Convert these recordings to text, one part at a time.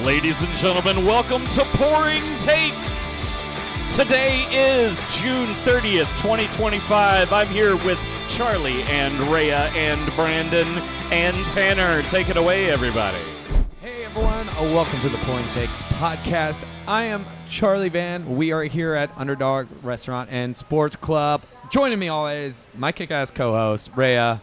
Ladies and gentlemen, welcome to Pouring Takes. Today is June 30th, 2025. I'm here with Charlie and Rhea and Brandon and Tanner. Take it away, everybody. Hey everyone, welcome to the Pouring Takes podcast. I am Charlie Van. We are here at Underdog Restaurant and Sports Club. Joining me always, my kick-ass co-host, Rhea.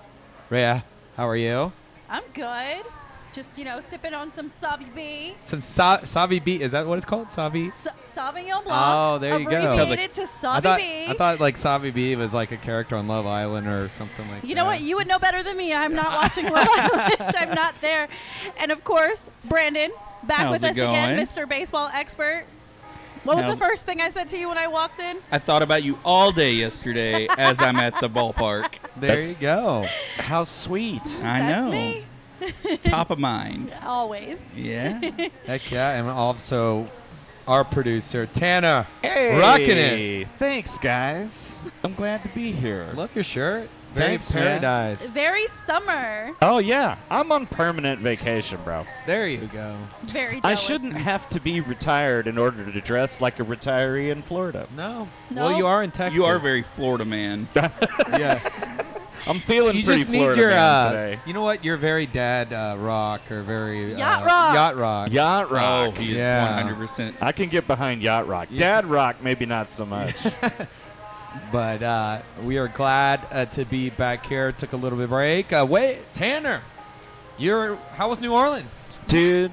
Rhea, how are you? I'm good. Just, sipping on some Sauvignon B. Some Savi B, is that what it's called? Savi? Sauvignon Blanc. Oh, there you go. Abbreviated to Sauvignon B. I thought like Savi B was like a character on Love Island or something like that. You know what? You would know better than me. I'm not watching Love Island. I'm not there. And of course, Brandon, back with us again, Mr. Baseball Expert. What was the first thing I said to you when I walked in? I thought about you all day yesterday as I'm at the ballpark. There you go. How sweet. I That's know. me. Top of mind. Always. Yeah. Heck yeah, and also our producer, Tanner. Hey. Rocking it. Thanks, guys. I'm glad to be here. Love your shirt. Very Thanks, man. paradise. Very summer. Oh, yeah. I'm on permanent vacation, bro. There you go. Very jealous. I shouldn't have to be retired in order to dress like a retiree in Florida. No. No? Well, you are in Texas. You are very Florida man. Yeah. I'm feeling You pretty just need Florida your, man today. you know what? You're very dad rock or very Yacht rock. Yacht rock. Yacht Oh, rock. he is Yeah. 100%. I can get behind yacht rock. You- Dad rock, maybe not so much. But we are glad to be back here. Took a little bit of break. Wait, Tanner, how was New Orleans? Dude,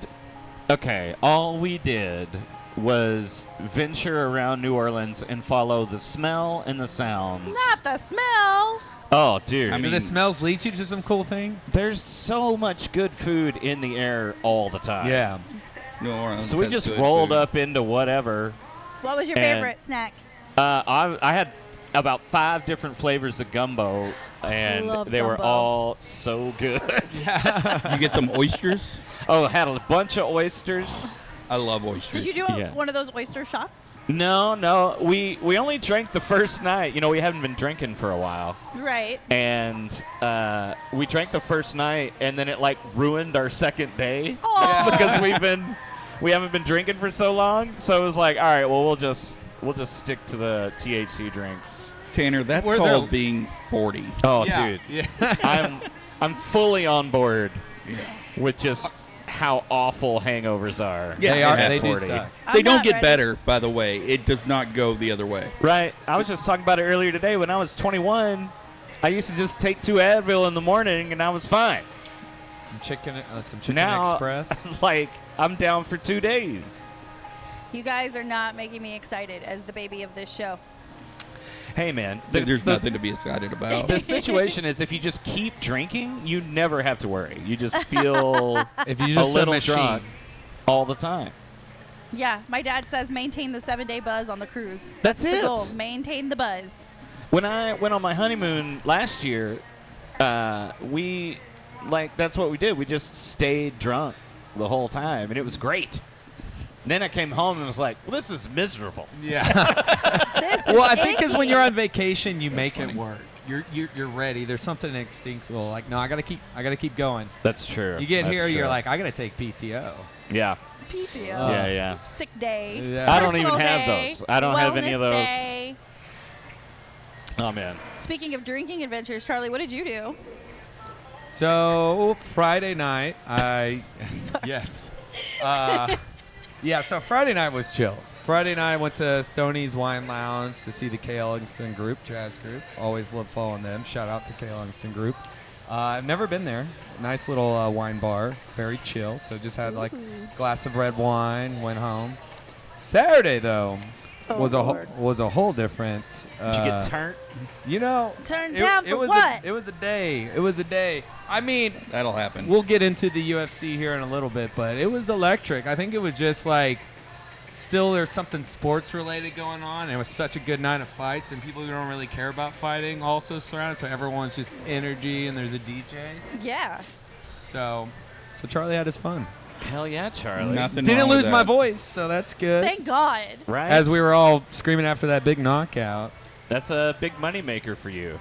okay, all we did was venture around New Orleans and follow the smell and the sounds. Not the smells. Oh, dude. I Do mean, the smells lead you to some cool things? There's so much good food in the air all the time. Yeah. New Orleans So we has just good rolled food. up into whatever. What was your And- favorite snack? I had about 5 different flavors of gumbo, and Love they were gumbo. all so good. You get some oysters. Oh, had a bunch of oysters. I love oysters. Did you do Yeah. one of those oyster shots? No. We only drank the first night. We haven't been drinking for a while. Right. And we drank the first night, and then it ruined our second day Oh. because we haven't been drinking for so long. So it was like, all right, well we'll just stick to the THC drinks. Tanner, that's Were called there- being 40. Oh, Yeah. dude, Yeah. I'm fully on board with just how awful hangovers are. Yeah, they are. at They do 40. suck. I'm They don't not get ready. better, by the way. It does not go the other way. Right. I was just talking about it earlier today. When I was 21, I used to just take 2 Advil in the morning, and I was fine. Some chicken Now, express. I'm down for 2 days. You guys are not making me excited as the baby of this show. Hey, man. There's nothing to be excited about. The situation is if you just keep drinking, you never have to worry. You just feel If you a just little machine. drunk all the time. Yeah, my dad says maintain the 7-day buzz on the cruise. That's The it. goal. Maintain the buzz. When I went on my honeymoon last year, that's what we did. We just stayed drunk the whole time, and it was great. Then I came home and was like, well, this is miserable. Yeah. This Well, I is think because icky. when you're on vacation, you make it work. You're ready. There's something instinctual. Like, no, I gotta keep going. That's true. You get That's here, you're true. like, I gotta take PTO. Yeah. PTO. Yeah. Sick day. Yeah. I don't even Personal have day, those. I don't have any of wellness those. day. Oh, man. Speaking of drinking adventures, Charlie, what did you do? So Friday night, yes, So Friday night was chill. Friday night I went to Stoney's Wine Lounge to see the K. Ellingston Group, jazz group. Always love following them. Shout out to K. Ellingston Group. I've never been there. Nice little wine bar, very chill. So just had a glass of red wine. Went home. Saturday though was a whole different. Did you get turned? Turned down for was what? It was a day. It was a day. I mean, That'll happen. we'll get into the UFC here in a little bit, but it was electric. I think it was just still there's something sports related going on. It was such a good night of fights, and people who don't really care about fighting also surrounded, so everyone's just energy, and there's a DJ. Yeah. So Charlie had his fun. Hell yeah, Charlie. Nothing Didn't wrong with lose my that. voice, so that's good. Thank God. Right? As we were all screaming after that big knockout. That's a big money maker for you.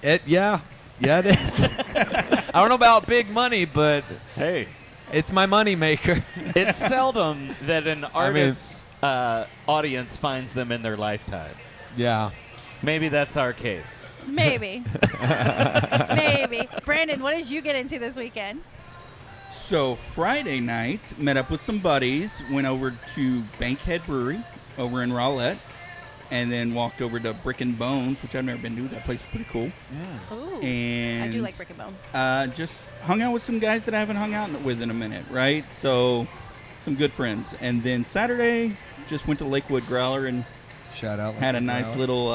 Yeah, it is. I don't know about big money, but Hey. It's my money maker. It's seldom that an artist's audience finds them in their lifetime. Yeah. Maybe that's our case. Maybe. Maybe. Brandon, what did you get into this weekend? So Friday night, met up with some buddies, went over to Bankhead Brewery over in Rowlett, and then walked over to Brick and Bones, which I've never been to. That place is pretty cool. Yeah. Ooh. And I do like Brick and Bone. Just hung out with some guys that I haven't hung out with in a minute, right? So some good friends. And then Saturday, just went to Lakewood Growler and shout out. Had a nice little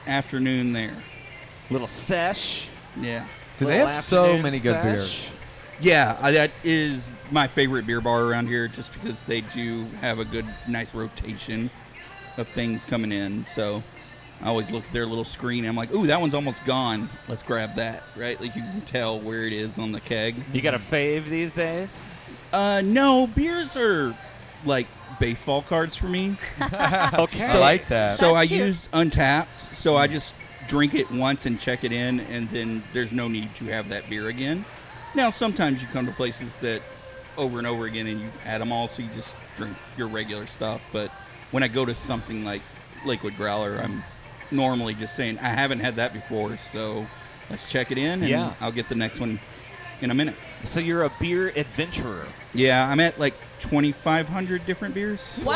afternoon there. Little sesh. Yeah. Do they have so many good beers? Yeah, that is my favorite beer bar around here, just because they do have a good, nice rotation of things coming in. So I always look at their little screen and I'm like, ooh, that one's almost gone. Let's grab that, right? Like you can tell where it is on the keg. You got a fave these days? No, beers are like baseball cards for me. Okay. I like that. So I used Untapped, so I just drink it once and check it in, and then there's no need to have that beer again. Now, sometimes you come to places that over and over again and you add them all, so you just drink your regular stuff. But when I go to something like Lakewood Growler, I'm normally just saying, I haven't had that before, so let's check it in, and I'll get the next one in a minute. So you're a beer adventurer. Yeah, I'm at like 2,500 different beers. What?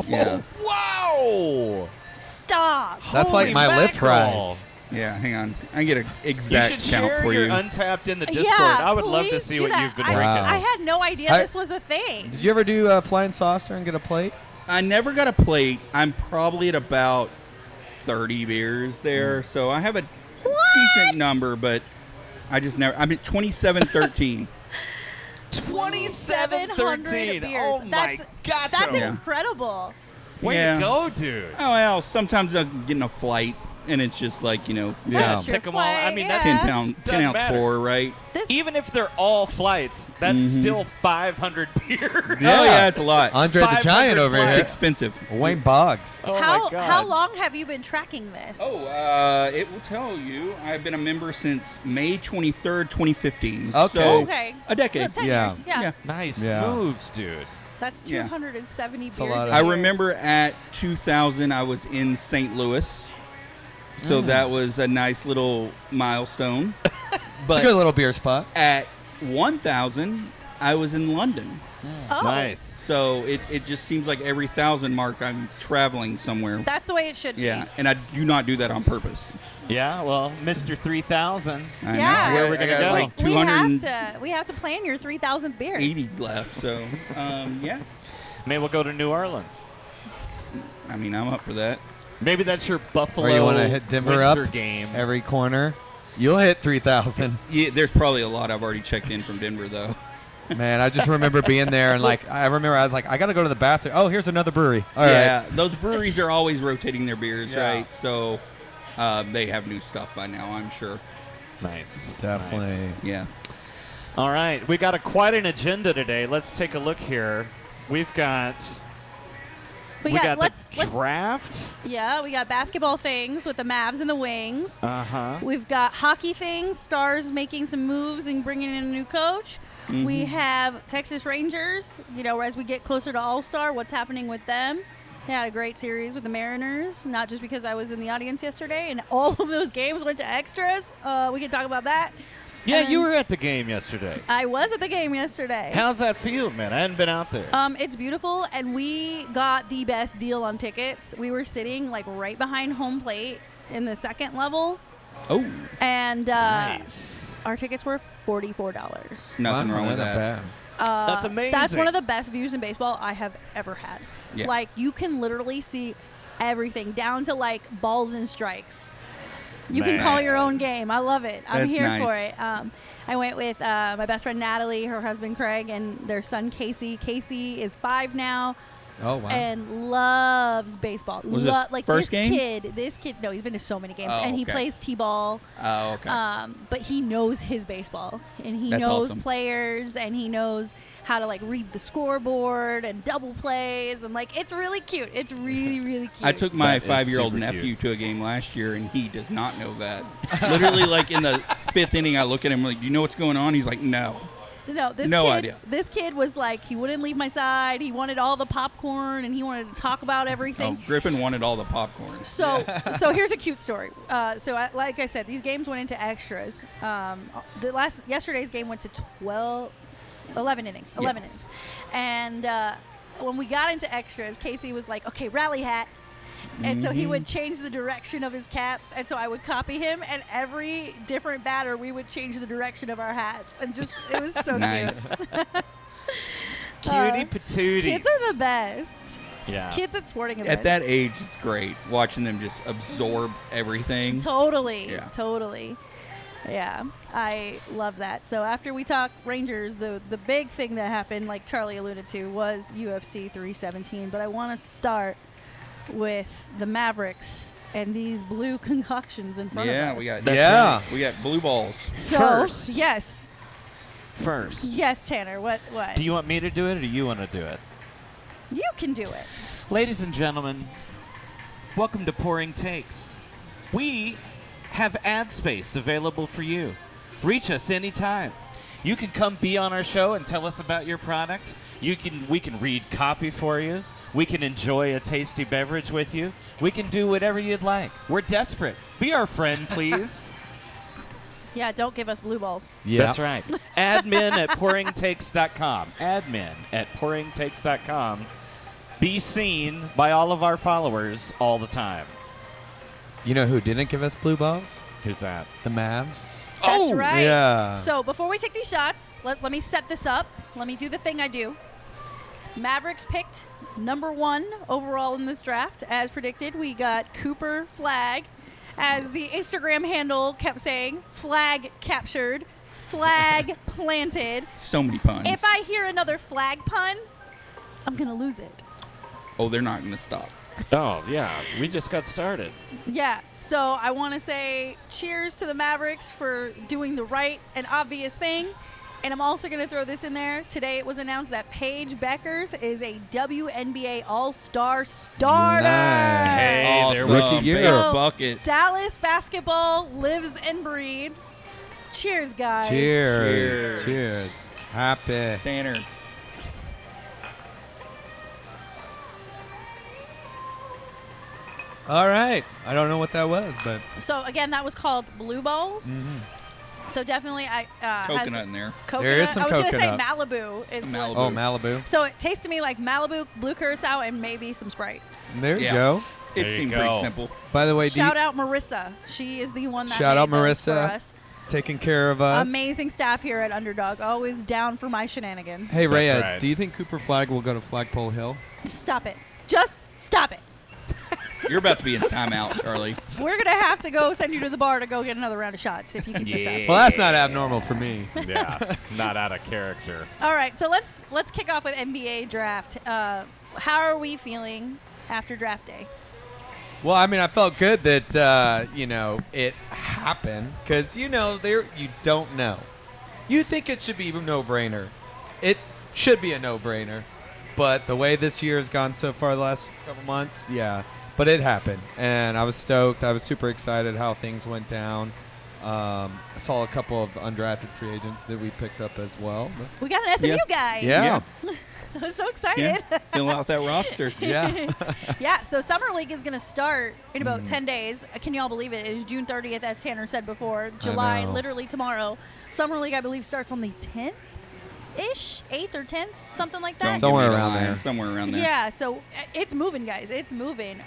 Yeah. Wow! Stop. That's like my lift rides. Yeah, hang on. I get an exact you should count share for your you. Untapped in the Discord. Yeah, I would love to please see do what that. you've been I, drinking. I had no idea this was a thing. Did you ever do flying saucer and get a plate? I never got a plate. I'm probably at about 30 beers there, so I have a decent number, but I just never. I'm at 2713. 2713. beers. Oh my God! That's incredible. Way to go, dude. Oh well, sometimes I'm getting a flight, and it's just like, you know, That's Take them all. I mean, that's 10 pound, 10 doesn't ounce matter. pour, right? Even if they're all flights, that's still 500 beers. Oh yeah, it's a lot. Andre the 500 Giant over flights. here. It's expensive. Wayne Boggs. Oh my God. How long have you been tracking this? Oh, it will tell you. I've been a member since May 23rd, 2015. Okay. So Okay. a decade. So 10 Yeah. years. Yeah. Yeah. Nice Yeah. moves, dude. That's Yeah. 270 a beers. lot a of- I year. remember at 2000, I was in St. Louis. So that was a nice little milestone. It's But a good little beer spot. at 1000, I was in London. Oh, Nice. So it just seems like every 1,000 mark, I'm traveling somewhere. That's the way it should Yeah, be. and I do not do that on purpose. Yeah, well, Mr. 3000. I Yeah. know. Where we're I gonna got go? like We have 280 to. We have to plan your 3,000th beer. left. So, yeah. Maybe we'll go to New Orleans. I mean, I'm up for that. Maybe that's your Buffalo Or you want to hit Denver up winter game. every corner. You'll hit 3,000. Yeah, there's probably a lot I've already checked in from Denver, though. Man, I just remember being there and I was like, I got to go to the bathroom. Oh, here's another brewery. All right. Yeah, those breweries are always rotating their beers, Yeah. right? So they have new stuff by now, I'm sure. Nice. Definitely. Nice. Yeah. All right, we got quite an agenda today. Let's take a look here. We've got We got the draft. Yeah, we got basketball things with the Mavs and the Wings. Uh-huh. We've got hockey things, Stars making some moves and bringing in a new coach. We have Texas Rangers, as we get closer to All-Star, what's happening with them. They had a great series with the Mariners, not just because I was in the audience yesterday, and all of those games went to extras. We can talk about that. Yeah, And you were at the game yesterday. I was at the game yesterday. How's that feel, man? I hadn't been out there. It's beautiful, and we got the best deal on tickets. We were sitting right behind home plate in the second level, Oh, and Nice. our tickets were $44. nothing Wow, wrong with not that. bad. That's amazing. That's one of the best views in baseball I have ever had. Yeah. You can literally see everything down to balls and strikes. You can Nice. call your own game. I love it. I'm That's here nice. for it. I went with my best friend Natalie, her husband Craig, and their son Casey. Casey is 5 now. Oh, wow. And loves baseball. Was it first game? This kid, no, he's been to so many games, Oh, and he okay. plays t-ball. Oh, okay. But he knows his baseball, and he That's knows awesome. players, and he knows how to read the scoreboard and double plays, and it's really cute. It's really, really cute. I took my That is 5-year-old super nephew cute. to a game last year, and he does not know that. Literally, in the 5th inning, I look at him like, "Do you know what's going on?" He's like, "No." No, idea. This kid was like, he wouldn't leave my side. He wanted all the popcorn, and he wanted to talk about everything. Oh, Griffin wanted all the popcorn. So here's a cute story. Like I said, these games went into extras. Yesterday's game went to 11 innings. 11 innings. And when we got into extras, Casey was like, okay, rally hat. And so he would change the direction of his cap, and so I would copy him, and every different batter, we would change the direction of our hats. And just, it was so Nice. cute. Cutie patooties. Kids are the best. Yeah. Kids at sporting events. At that age, it's great watching them just absorb everything. Totally. Yeah. Totally. Yeah, I love that. So after we talk Rangers, the big thing that happened, like Charlie alluded to, was UFC 317. But I want to start with the Mavericks and these blue concoctions in front of us. We got we got blue balls. So, First. yes. First. Yes, Tanner. What? Do you want me to do it or do you want to do it? You can do it. Ladies and gentlemen, welcome to Pouring Takes. We have ad space available for you. Reach us anytime. You can come be on our show and tell us about your product. We can read copy for you. We can enjoy a tasty beverage with you. We can do whatever you'd like. We're desperate. Be our friend, please. Yeah, don't give us blue balls. Yeah. That's right. Admin at pouringtakes.com. Admin at pouringtakes.com. Be seen by all of our followers all the time. You know who didn't give us blue balls? Who's that? The Mavs. That's right. Yeah. So before we take these shots, let me set this up. Let me do the thing I do. Mavericks picked number 1 overall in this draft. As predicted, we got Cooper Flag. As the Instagram handle kept saying, flag captured, flag planted. So many puns. If I hear another flag pun, I'm going to lose it. Oh, they're not going to stop. Oh, yeah. We just got started. Yeah, so I want to say cheers to the Mavericks for doing the right and obvious thing. And I'm also going to throw this in there. Today it was announced that Paige Beckers is a WNBA All-Star starter. Nice. Hey, Awesome. there Rookie we year. So, bucket. Dallas basketball lives and breeds. Cheers, guys. Cheers. Cheers. Cheers. Happy. Tanner. All right. I don't know what that was, but So, again, that was called Blue Balls. So, definitely, Coconut in there. Coconut. There is some I was going to say coconut. Malibu. Is Malibu. What, oh, Malibu. so, it tastes to me like Malibu, blue curacao, and maybe some Sprite. There you Yeah. go. It There you seemed go. pretty simple. By the way, Shout out Marissa. She is the one that Shout out made those for Marissa. us. taking care of us. Amazing staff here at Underdog. Always down for my shenanigans. Hey, That's Rhea, right. do you think Cooper Flag will go to Flagpole Hill? Stop it. Just stop it. You're about to be in timeout, Charlie. We're going to have to go send you to the bar to go get another round of shots if you keep this up. Yeah. Well, that's not abnormal for me. Yeah, not out of character. All right, so let's kick off with NBA draft. How are we feeling after draft day? Well, I mean, I felt good that it happened because you don't know. You think it should be a no-brainer. It should be a no-brainer, but the way this year has gone so far, the last couple months, yeah. But it happened, and I was stoked. I was super excited how things went down. I saw a couple of undrafted free agents that we picked up as well. We got an SMU guy. Yeah. I was so excited. Yeah. Fill out that roster. Yeah. Yeah, so Summer League is going to start in about 10 days. Can you all believe it? It is June 30th, as Tanner said before. July, know. literally tomorrow. Summer League, I believe, starts on the 10th-ish, 8th or 10th, something like that. Don't give Somewhere me the around line. there. Somewhere around there. Yeah, so it's moving, guys. It's moving.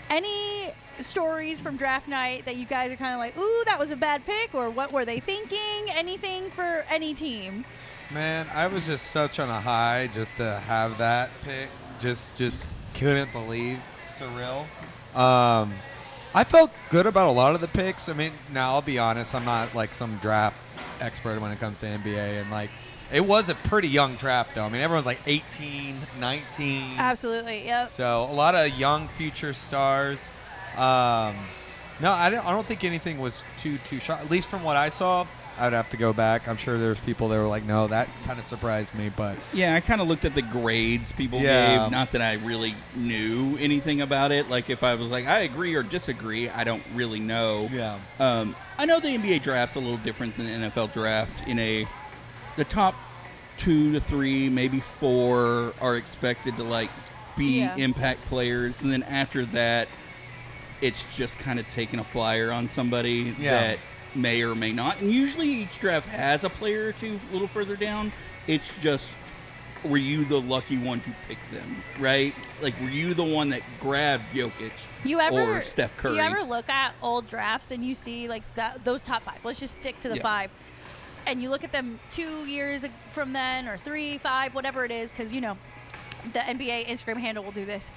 Any stories from draft night that you guys are kind of like, ooh, that was a bad pick, or what were they thinking? Anything for any team? Man, I was just such on a high just to have that pick. Just couldn't believe. Surreal. I felt good about a lot of the picks. I mean, now I'll be honest, I'm not like some draft expert when it comes to NBA, and like it was a pretty young draft though. I mean, everyone's like 18, 19. Absolutely, yep. So a lot of young future stars. No, I don't think anything was too shot. At least from what I saw, I would have to go back. I'm sure there's people that were like, no, that kind of surprised me. But Yeah, I kind of looked at the grades people Yeah. gave. Not that I really knew anything about it. Like if I was like, I agree or disagree, I don't really know. yeah, I know the NBA draft's a little different than the NFL draft in a the top 2 to 3, maybe 4 are expected to like be impact players, and then after that, it's just kind of taking a flyer on somebody that may or may not. And usually each draft has a player or two a little further down. It's just, were you the lucky one to pick them, right? Like, were you the one that grabbed Jokic or Steph Curry? You ever look at old drafts and you see like those top 5? Let's just stick to the 5. And you look at them 2 years from then, or 3, 5, whatever it is, because, you know, the NBA Instagram handle will do this.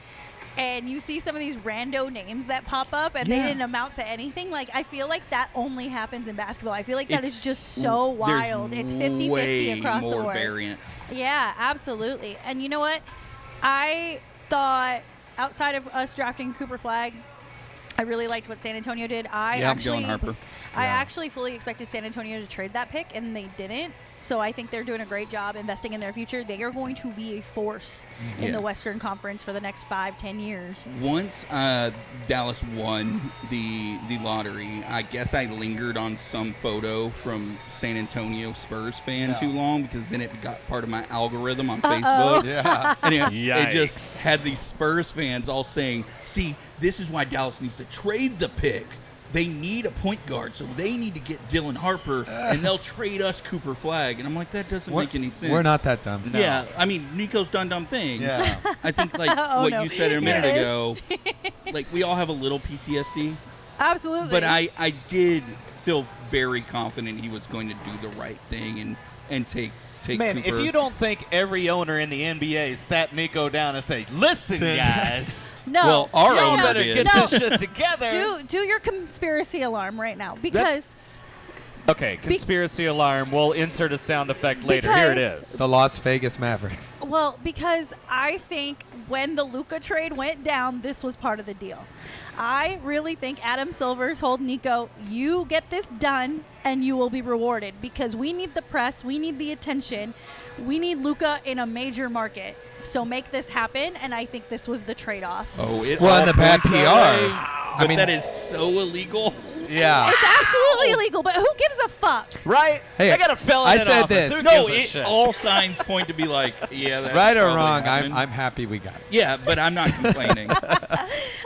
And you see some of these rando names that pop up, and they didn't amount to anything. Like, I feel like that only happens in basketball. I feel like that is just so wild. It's 50-50 across the board. More variance. Yeah, absolutely. And you know what? I thought, outside of us drafting Cooper Flag, I really liked what San Antonio did. I actually fully expected San Antonio to trade that pick, and they didn't. So I think they're doing a great job investing in their future. They are going to be a force in the Western Conference for the next 5-10 years. Once Dallas won the lottery, I guess I lingered on some photo from San Antonio Spurs fan too long, because then it got part of my algorithm on Facebook. Yeah. And it just had these Spurs fans all saying, see, this is why Dallas needs to trade the pick. They need a point guard, so they need to get Dylan Harper, and they'll trade us Cooper Flag. And I'm like, that doesn't make any sense. We're not that dumb. No. Yeah, I mean, Nico's done dumb things. Yeah. I think, like, you said a minute ago, like, we all have a little PTSD. Absolutely. But I did feel very confident he was going to do the right thing and take Man, Cooper. if you don't think every owner in the NBA sat Nico down and said, listen, guys. No. Our y'all owner better did. get this shit together. Do your conspiracy alarm right now, because Okay, conspiracy alarm. We'll insert a sound effect later. Here it is. The Las Vegas Mavericks. because I think when the Luka trade went down, this was part of the deal. I really think Adam Silver told Nico, you get this done and you will be rewarded, because we need the press, we need the attention, we need Luka in a major market. So make this happen, and I think this was the trade-off. Oh, it Well, all and the bad points PR. that way, I but mean, that is so illegal. Yeah. It's absolutely illegal, but who gives a fuck? Right? Hey, I got a felon I in said office. this. Who No, gives a shit? all signs point to be like, yeah, that's Right or probably wrong, happened. I'm happy we got it. Yeah, but I'm not complaining.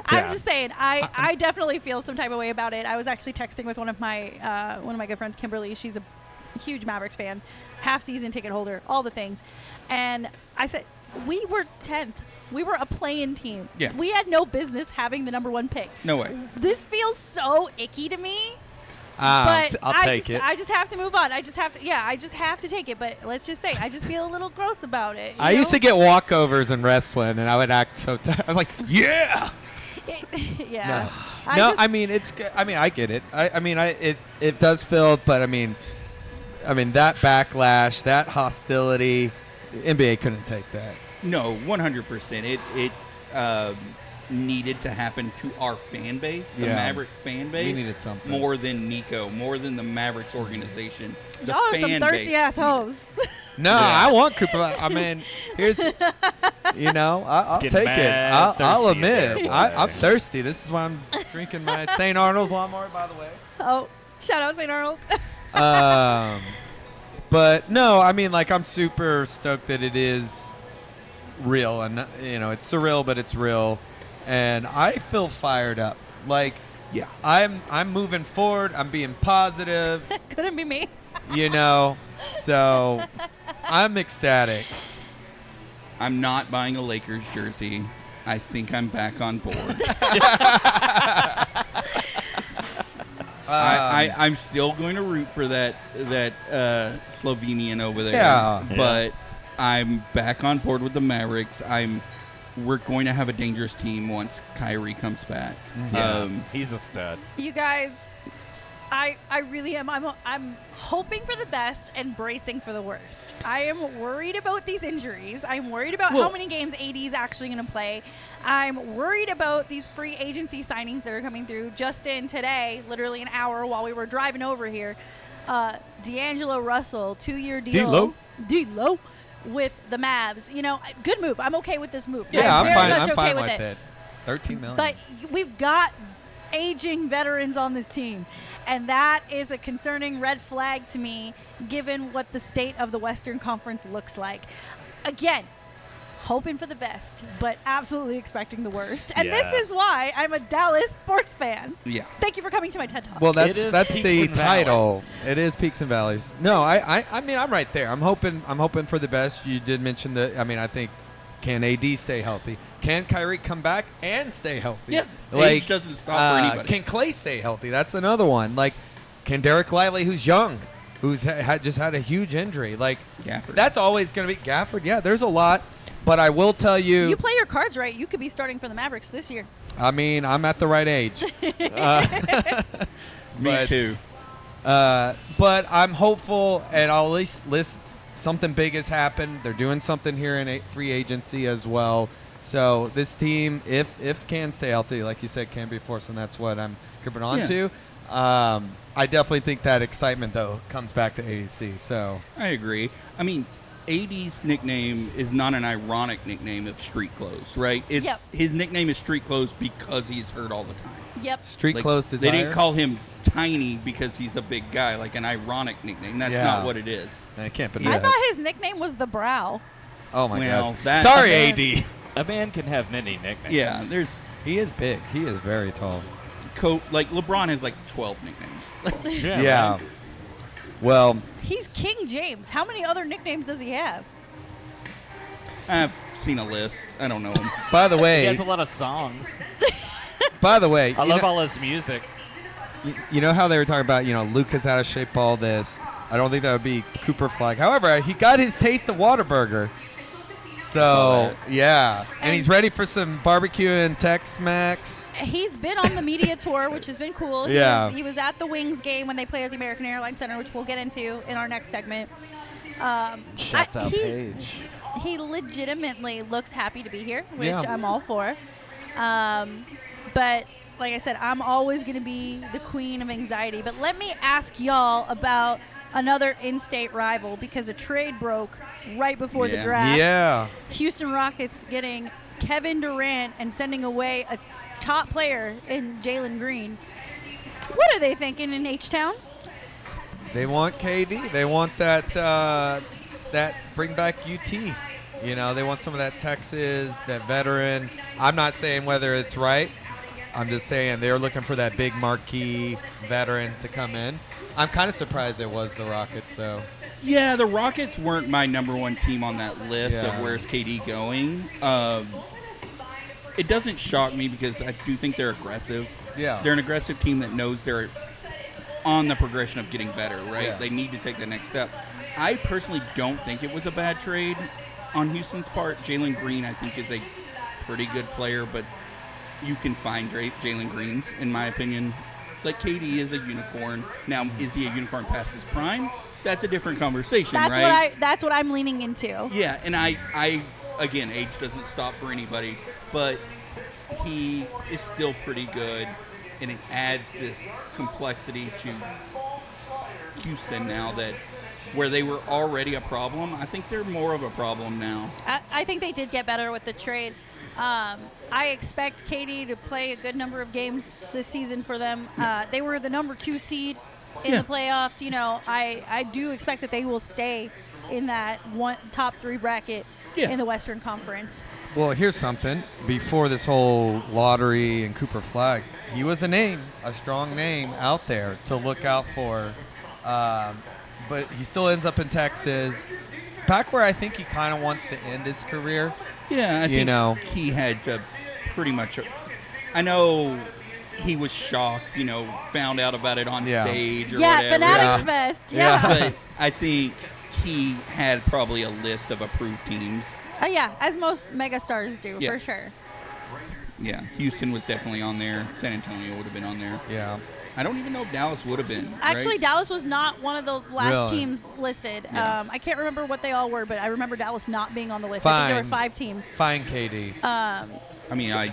I'm just saying, I definitely feel some type of way about it. I was actually texting with one of my good friends, Kimberly. She's a huge Mavericks fan, half-season ticket holder, all the things. And I said, we were 10th. We were a play-in team. Yeah. We had no business having the number 1 pick. No way. This feels so icky to me. But I'll take it. I just have to move on. I just have to take it. But let's just say, I just feel a little gross about it. I used to get walkovers in wrestling, and I would act so. I was like, yeah. Yeah. I mean, it's. I mean, I get it. It does feel, but I mean, that backlash, that hostility, NBA couldn't take that. No, 100%. It needed to happen to our fan base, the Mavericks fan base. We needed something more than Nico, more than the Mavericks organization. The Y'all are some fan thirsty base. ass hoes. No, I want Cooper. I mean, here's, I'll getting take it. mad I'll thirsty admit, there, boy. I'm thirsty. This is why I'm drinking my St. Arnold's lawnmower, by the way. Oh, shout out St. Arnold. But no, I mean, like, I'm super stoked that it is real, and it's surreal, but it's real, and I feel fired up. Like, Yeah. I'm moving forward. I'm being positive. Couldn't be me. So I'm ecstatic. I'm not buying a Lakers jersey. I think I'm back on board. I'm still going to root for that Slovenian over there. Yeah. But I'm back on board with the Mavericks. We're going to have a dangerous team once Kyrie comes back. Yeah, he's a stud. You guys, I really am. I'm hoping for the best and bracing for the worst. I am worried about these injuries. I'm worried about how many games AD is actually going to play. I'm worried about these free agency signings that are coming through. Just in today, literally an hour while we were driving over here, D'Angelo Russell, 2-year deal. D-Lo. With the Mavs. Good move. I'm okay with this move. Yeah, I'm very fine. much I'm okay fine with with it. $13 million. But we've got aging veterans on this team. And that is a concerning red flag to me, given what the state of the Western Conference looks like. Again, hoping for the best, but absolutely expecting the worst. And Yeah. this is why I'm a Dallas sports fan. Yeah. Thank you for coming to my TED Talk. Well, It is that's peaks the and title. valleys. It is peaks and valleys. No, I mean I'm right there. I'm hoping for the best. You did mention that. I mean, I think can AD stay healthy? Can Kyrie come back and stay healthy? Yeah. Like, Age doesn't stop for anybody. Can Clay stay healthy? That's another one. Like, can Derek Lively, who's young, who's just had a huge injury, like Gafford. that's always going to be Gafford. Yeah, there's a lot, but I will tell you. You play your cards right, you could be starting for the Mavericks this year. I mean, I'm at the right age. Me too. But I'm hopeful, and I'll at least list something big has happened. They're doing something here in free agency as well. So this team, if can stay healthy, like you said, can be forced, and that's what I'm gripping on to. I definitely think that excitement, though, comes back to ADC. So I agree. I mean, AD's nickname is not an ironic nickname of street clothes, right? It's Yep. His nickname is street clothes because he's hurt all the time. Yep. street Like, clothes desire. They didn't call him tiny because he's a big guy, like an ironic nickname. That's Yeah. not what it is. I can't I believe thought that. his nickname was the Brow. Oh my Well, gosh. that- Sorry, that- AD. A man can have many nicknames. Yeah, there's He is big. He is very tall. like LeBron has like 12 nicknames. Yeah. right. Well, He's King James. How many other nicknames does he have? I've seen a list. I don't know him. by the He way, has a lot of songs. by the way, I love all his music. you know how they were talking about, Luca's out of shape, all this. I don't think that would be Cooper Flag. However, he got his taste of Whataburger. So, yeah. And he's ready for some barbecue and Tex-Mex. He's been on the media tour, which has been cool. Yeah. He was at the Wings game when they played at the American Airlines Center, which we'll get into in our next segment. Shouts out he, Paige. He legitimately looks happy to be here, which Yeah. I'm all for. But like I said, I'm always going to be the queen of anxiety. But let me ask y'all about another in-state rival, because a trade broke right before the Yeah. draft. Yeah. Houston Rockets getting Kevin Durant and sending away a top player in Jalen Green. What are they thinking in H-Town? They want KD. They want that bring back UT. They want some of that Texas, that veteran. I'm not saying whether it's right. I'm just saying they're looking for that big marquee veteran to come in. I'm kind of surprised it was the Rockets, though. Yeah, the Rockets weren't my number one team on that list Yeah. of where's KD going. It doesn't shock me because I do think they're aggressive. Yeah. They're an aggressive team that knows they're on the progression of getting better, right? Yeah. They need to take the next step. I personally don't think it was a bad trade on Houston's part. Jalen Green, I think, is a pretty good player, but you can find Jalen Greens, in my opinion. Like, KD is a unicorn. Now, is he a unicorn past his prime? That's a different conversation, right? That's what I'm leaning into. Yeah, and I again, age doesn't stop for anybody, but he is still pretty good, and it adds this complexity to Houston now that where they were already a problem, I think they're more of a problem now. I think they did get better with the trade. I expect KD to play a good number of games this season for them. They were the number 2 seed in the playoffs. I do expect that they will stay in that top 3 bracket in the Western Conference. Well, here's something. Before this whole lottery and Cooper Flag, he was a strong name out there to look out for. But he still ends up in Texas, back where I think he kind of wants to end his career. Yeah, I think he had to pretty much. I know he was shocked, found out about it on stage or whatever. Fanatics Fest. Yeah. But I think he had probably a list of approved teams. As most megastars do, Yeah. for sure. Yeah, Houston was definitely on there. San Antonio would have been on there. Yeah. I don't even know if Dallas would have been. Actually, right? Dallas was not one of the last Really? teams listed. Yeah. I can't remember what they all were, but I remember Dallas not being on the list. I think there were 5 teams. Fine, KD. I mean, I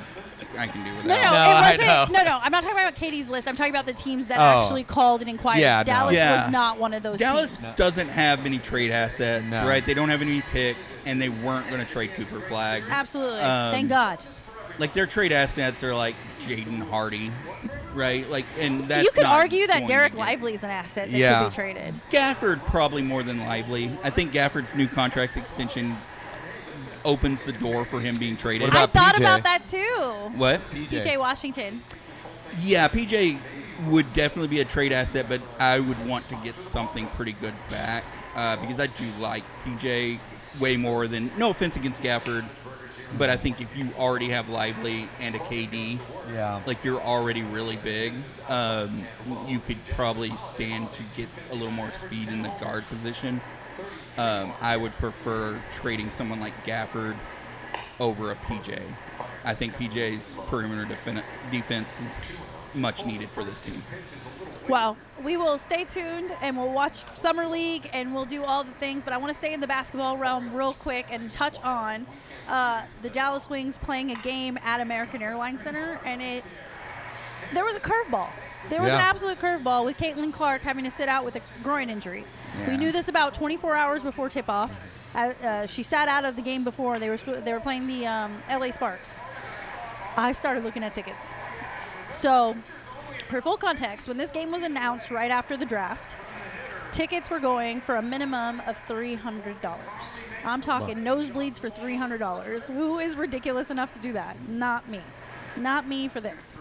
can do No, without. I it wasn't. No, I'm not talking about Katie's list. I'm talking about the teams that actually called and inquired. Yeah, no. Dallas Yeah. was not one of those Dallas teams. doesn't have many trade assets, No. right? They don't have any picks, and they weren't going to trade Cooper Flag. Absolutely. Um, Thank God. Like, their trade assets are like Jaden Hardy, right? Like, and that's you could not argue that going Derek to get- Lively's an asset that Yeah. could be traded. Gafford probably more than Lively. I think Gafford's new contract extension opens the door for him being traded. What I about thought PJ? about that too. What? PJ Washington. Yeah, PJ would definitely be a trade asset, but I would want to get something pretty good back because I do like PJ way more than, no offense against Gafford, but I think if you already have Lively and a KD, Yeah. like you're already really big, you could probably stand to get a little more speed in the guard position. I would prefer trading someone like Gafford over a PJ. I think PJ's perimeter defense is much needed for this team. Well, we will stay tuned and we'll watch Summer League and we'll do all the things, but I want to stay in the basketball realm real quick and touch on the Dallas Wings playing a game at American Airlines Center, and there was a curveball. There was an absolute curveball with Caitlin Clark having to sit out with a groin injury. Yeah. We knew this about 24 hours before tip-off. She sat out of the game before. They were playing the LA Sparks. I started looking at tickets. So, for full context, when this game was announced right after the draft, tickets were going for a minimum of $300. I'm talking nosebleeds for $300. Who is ridiculous enough to do that? Not me. Not me for this.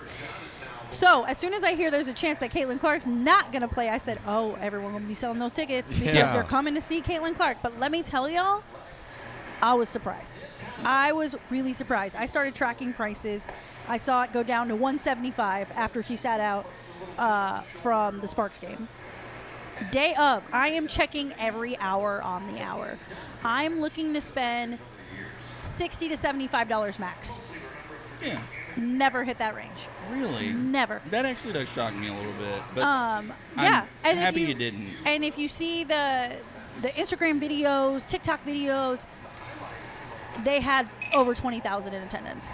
So, as soon as I hear there's a chance that Caitlin Clark's not going to play, I said, oh, everyone will be selling those tickets because they're coming to see Caitlin Clark. But let me tell y'all, I was surprised. I was really surprised. I started tracking prices. I saw it go down to $175 after she sat out from the Sparks game. Day of, I am checking every hour on the hour. I'm looking to spend $60 to $75 max. Yeah, Never hit that range. really? Never. That actually does shock me a little bit. But Yeah. I'm and happy if you didn't. And if you see the Instagram videos, TikTok videos, they had over 20,000 in attendance.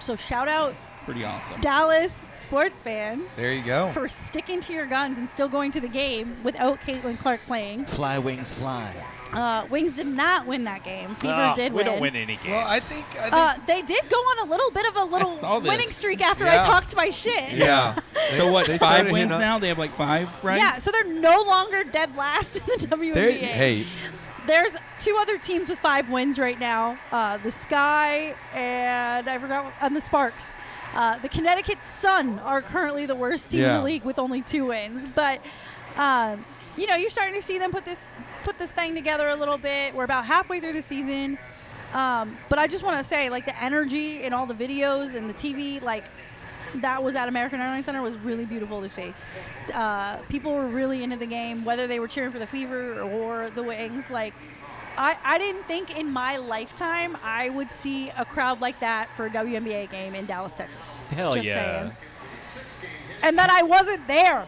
So shout out Pretty awesome. Dallas sports fans There you go. for sticking to your guns and still going to the game without Caitlin Clark playing. Fly, Wings, fly. Wings did not win that game. Fever did we win. don't win any games. Well, I think They did go on a little bit of a saw little this. winning streak after I Yeah. talked my shit. yeah. So what, They 5 started wins hitting up- now? They have like 5, right? Yeah, so they're no longer dead last in the WNBA. Hey, There's 2 other teams with 5 wins right now. The Sky and the Sparks. The Connecticut Sun are currently the worst team in Yeah. the league with only 2 wins. But you're starting to see them put this thing together a little bit. We're about halfway through the season. But I just want to say, like, the energy in all the videos and the TV, like, that was at American Airlines Center was really beautiful to see. People were really into the game, whether they were cheering for the Fever or the Wings. Like, I didn't think in my lifetime I would see a crowd like that for a WNBA game in Dallas, Texas. Hell Just yeah. saying. And that I wasn't there.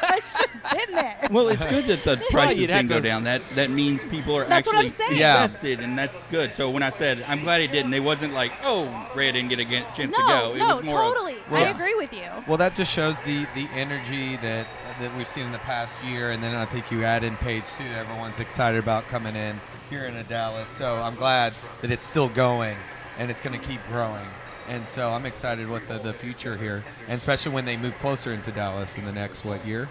I should have been there. Well, it's good that the prices you'd have didn't go to- down. That means people are That's what actually I'm saying. Yeah. invested, and that's good. So when I said I'm glad it didn't, it wasn't like, oh, Rhea didn't get a chance to go. It No, was more of, totally. Well- I agree with you. well, that just shows the energy that we've seen in the past year, and then I think you add in Paige too. That everyone's excited about coming in here in Dallas. So I'm glad that it's still going, and it's going to keep growing. And so I'm excited with the future here, and especially when they move closer into Dallas in the next year?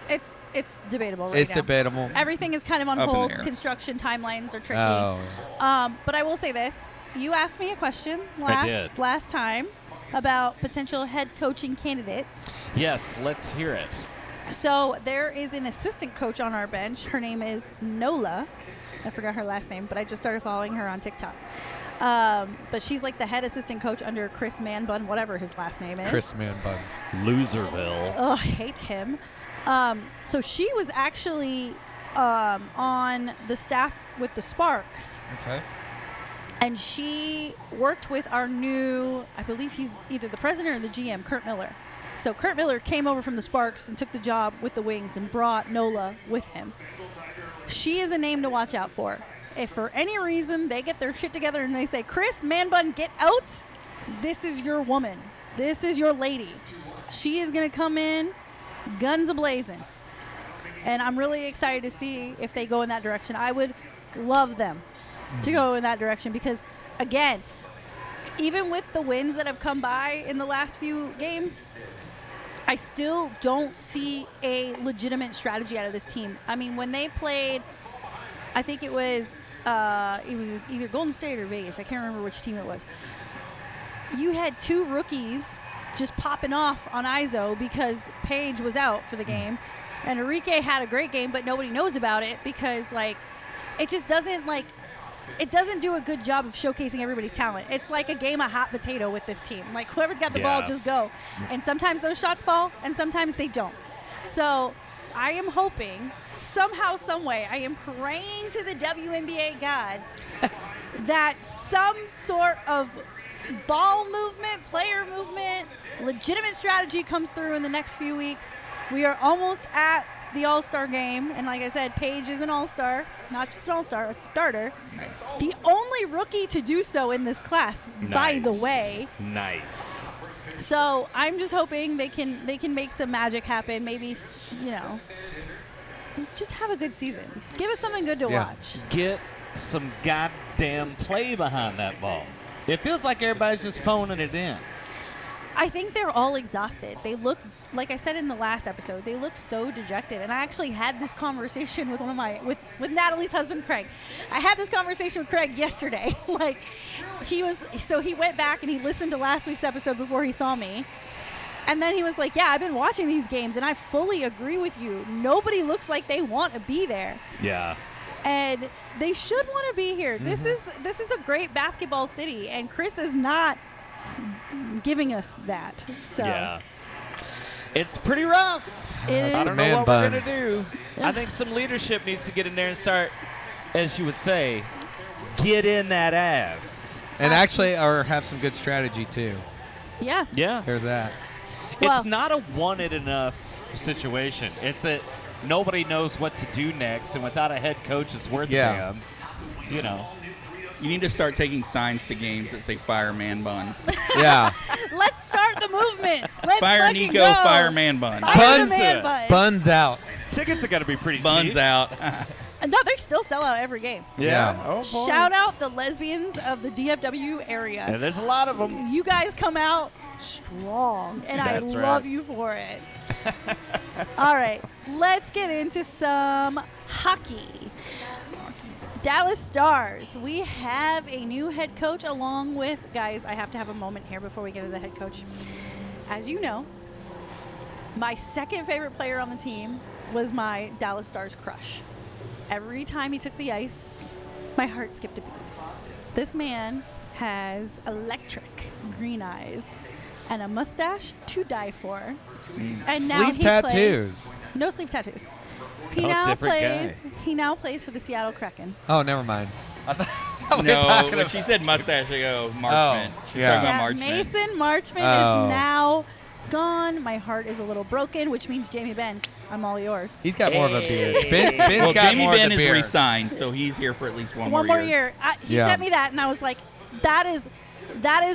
It's debatable right It's now. debatable. Everything is kind of on Up in hold. the air. Construction timelines are tricky. Oh, But I will say this. You asked me a question did. last time about potential head coaching candidates. Yes, let's hear it. So there is an assistant coach on our bench. Her name is Nola. I forgot her last name, but I just started following her on TikTok. But she's like the head assistant coach under Chris Manbun, whatever his last name is. Chris Manbun. Loserville. Oh, I hate him. So she was actually on the staff with the Sparks. Okay. And she worked with our new, I believe he's either the president or the GM, Kurt Miller. So Kurt Miller came over from the Sparks and took the job with the Wings and brought Nola with him. She is a name to watch out for. If for any reason they get their shit together and they say, Chris Manbun, get out, this is your woman. This is your lady. She is going to come in, guns a-blazing. And I'm really excited to see if they go in that direction. I would love them to go in that direction because, again, even with the wins that have come by in the last few games, I still don't see a legitimate strategy out of this team. I mean, when they played, I think it was either Golden State or Vegas. I can't remember which team it was. You had 2 rookies just popping off on ISO because Paige was out for the game, and Enrique had a great game, but nobody knows about it because, like, it just doesn't, like, it doesn't do a good job of showcasing everybody's talent. It's like a game of hot potato with this team. Like, whoever's got the ball, just go. And sometimes those shots fall, and sometimes they don't. So I am hoping, somehow, some way, I am praying to the WNBA gods that some sort of ball movement, player movement, legitimate strategy comes through in the next few weeks. We are almost at the All-Star game, and like I said, Paige is an All-Star, not just an All-Star, a starter. Nice. The only rookie to do so in this class, by the way. Nice. So I'm just hoping they can make some magic happen. Maybe, you know, just have a good season. Give us something good to watch. Get some goddamn play behind that ball. It feels like everybody's just phoning it in. I think they're all exhausted. They look, like I said in the last episode, they look so dejected. And I actually had this conversation with with Natalie's husband, Craig. I had this conversation with Craig yesterday. Like, he went back and he listened to last week's episode before he saw me. And then he was like, yeah, I've been watching these games and I fully agree with you. Nobody looks like they want to be there. Yeah. And they should want to be here. This is a great basketball city, and Chris is not giving us that. So yeah, it's pretty rough. It I is. don't Man know what bun. we're gonna do. I think some leadership needs to get in there and start, as you would say, get in that ass. And actually, or have some good strategy too. Yeah. Yeah, Here's that. Well- it's not a wanted enough situation. It's that nobody knows what to do next, and without a head coach, it's worth a damn. You know. You need to start taking signs to games that say "Fire Man Bun." Yeah. Let's start the movement. Let's Fire fucking Nico, go. Fire Man Bun. Fire the Buns man it. bun. Buns out. Tickets are gonna be pretty Buns cheap. out. No, they still sell out every game. Yeah. Oh boy. Shout out the lesbians of the DFW area. Yeah, there's a lot of them. You guys come out strong, and I That's love right. you for it. All right, let's get into some hockey. Dallas Stars. We have a new head coach along with, guys, I have to have a moment here before we get to the head coach. As you know, my second favorite player on the team was my Dallas Stars crush. Every time he took the ice, my heart skipped a beat. This man has electric green eyes and a mustache to die for. And now Sleeve he tattoos. plays. No sleeve tattoos. He Oh, now different plays. guy. He now plays for the Seattle Kraken. Oh, never mind. I thought we were No, talking when about- she said mustache, I go Marchman. She's yeah. talking about Yeah, Marchman. Mason Marchman Oh. is now gone. My heart is a little broken, which means Jamie Benn, I'm all yours. He's got more of a beard. Ben's Well, got Jamie more Ben of is the beard. re-signed, so he's here for at least one One more year. He Yeah. sent me that, and I was like, that is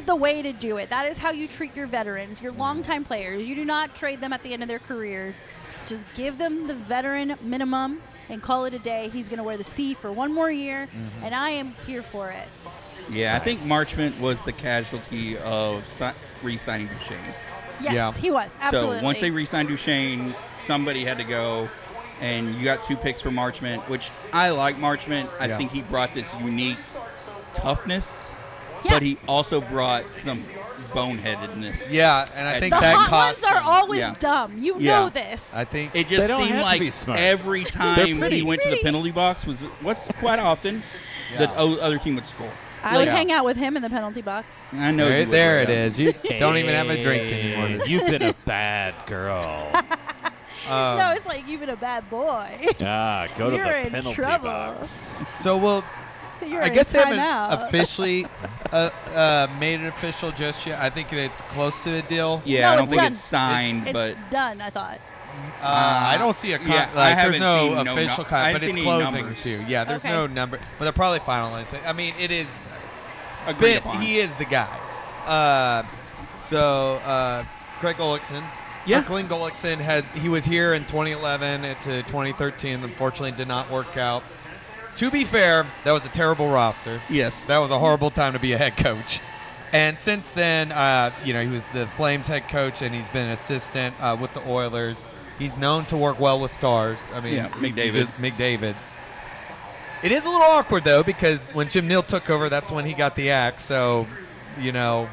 the way to do it. That is how you treat your veterans, your longtime players. You do not trade them at the end of their careers. Just give them the veteran minimum and call it a day. He's going to wear the C for one more year, and I am here for it. Yeah, I think Marchman was the casualty of re-signing Duchesne. Yes, Yeah. he was. Absolutely. So once they re-signed Duchesne, somebody had to go, and you got 2 picks for Marchman, which I like Marchman. I Yeah. think he brought this unique toughness, Yeah. but he also brought some boneheadedness. Yeah, and I think the that hot cost ones are him. always Yeah. dumb. You Yeah. know this. I think It just They don't seemed have to be like smart. every time pretty. he went to the penalty box was what's quite often the other team would score. I would Yeah. hang out with him in the penalty box. I know you there, would, there it Rochelle. is. You don't even have a drink Hey, anymore. You've been a bad girl. No, it's like you've been a bad boy. Ah, go to You're the in penalty trouble. box. So we'll. You're I in guess they haven't timeout. officially made it official just yet. I think it's close to the deal. Yeah, No, I don't it's think done. it's signed, It's but done, I thought. I don't see a yeah, I like. haven't There's no seen no official nu- I but haven't it's seen any closing numbers. too. Yeah, there's Okay. no number, but they're probably finalizing. I mean, it is. agreed Ben, upon. he is the guy. Craig Gullickson. Yeah. Glenn Gullickson he was here in 2011 to 2013. Unfortunately, did not work out. To be fair, that was a terrible roster. Yes. That was a horrible time to be a head coach. And since then, he was the Flames head coach, and he's been an assistant with the Oilers. He's known to work well with stars. I mean, McDavid. It is a little awkward, though, because when Jim Neal took over, that's when he got the axe. So, little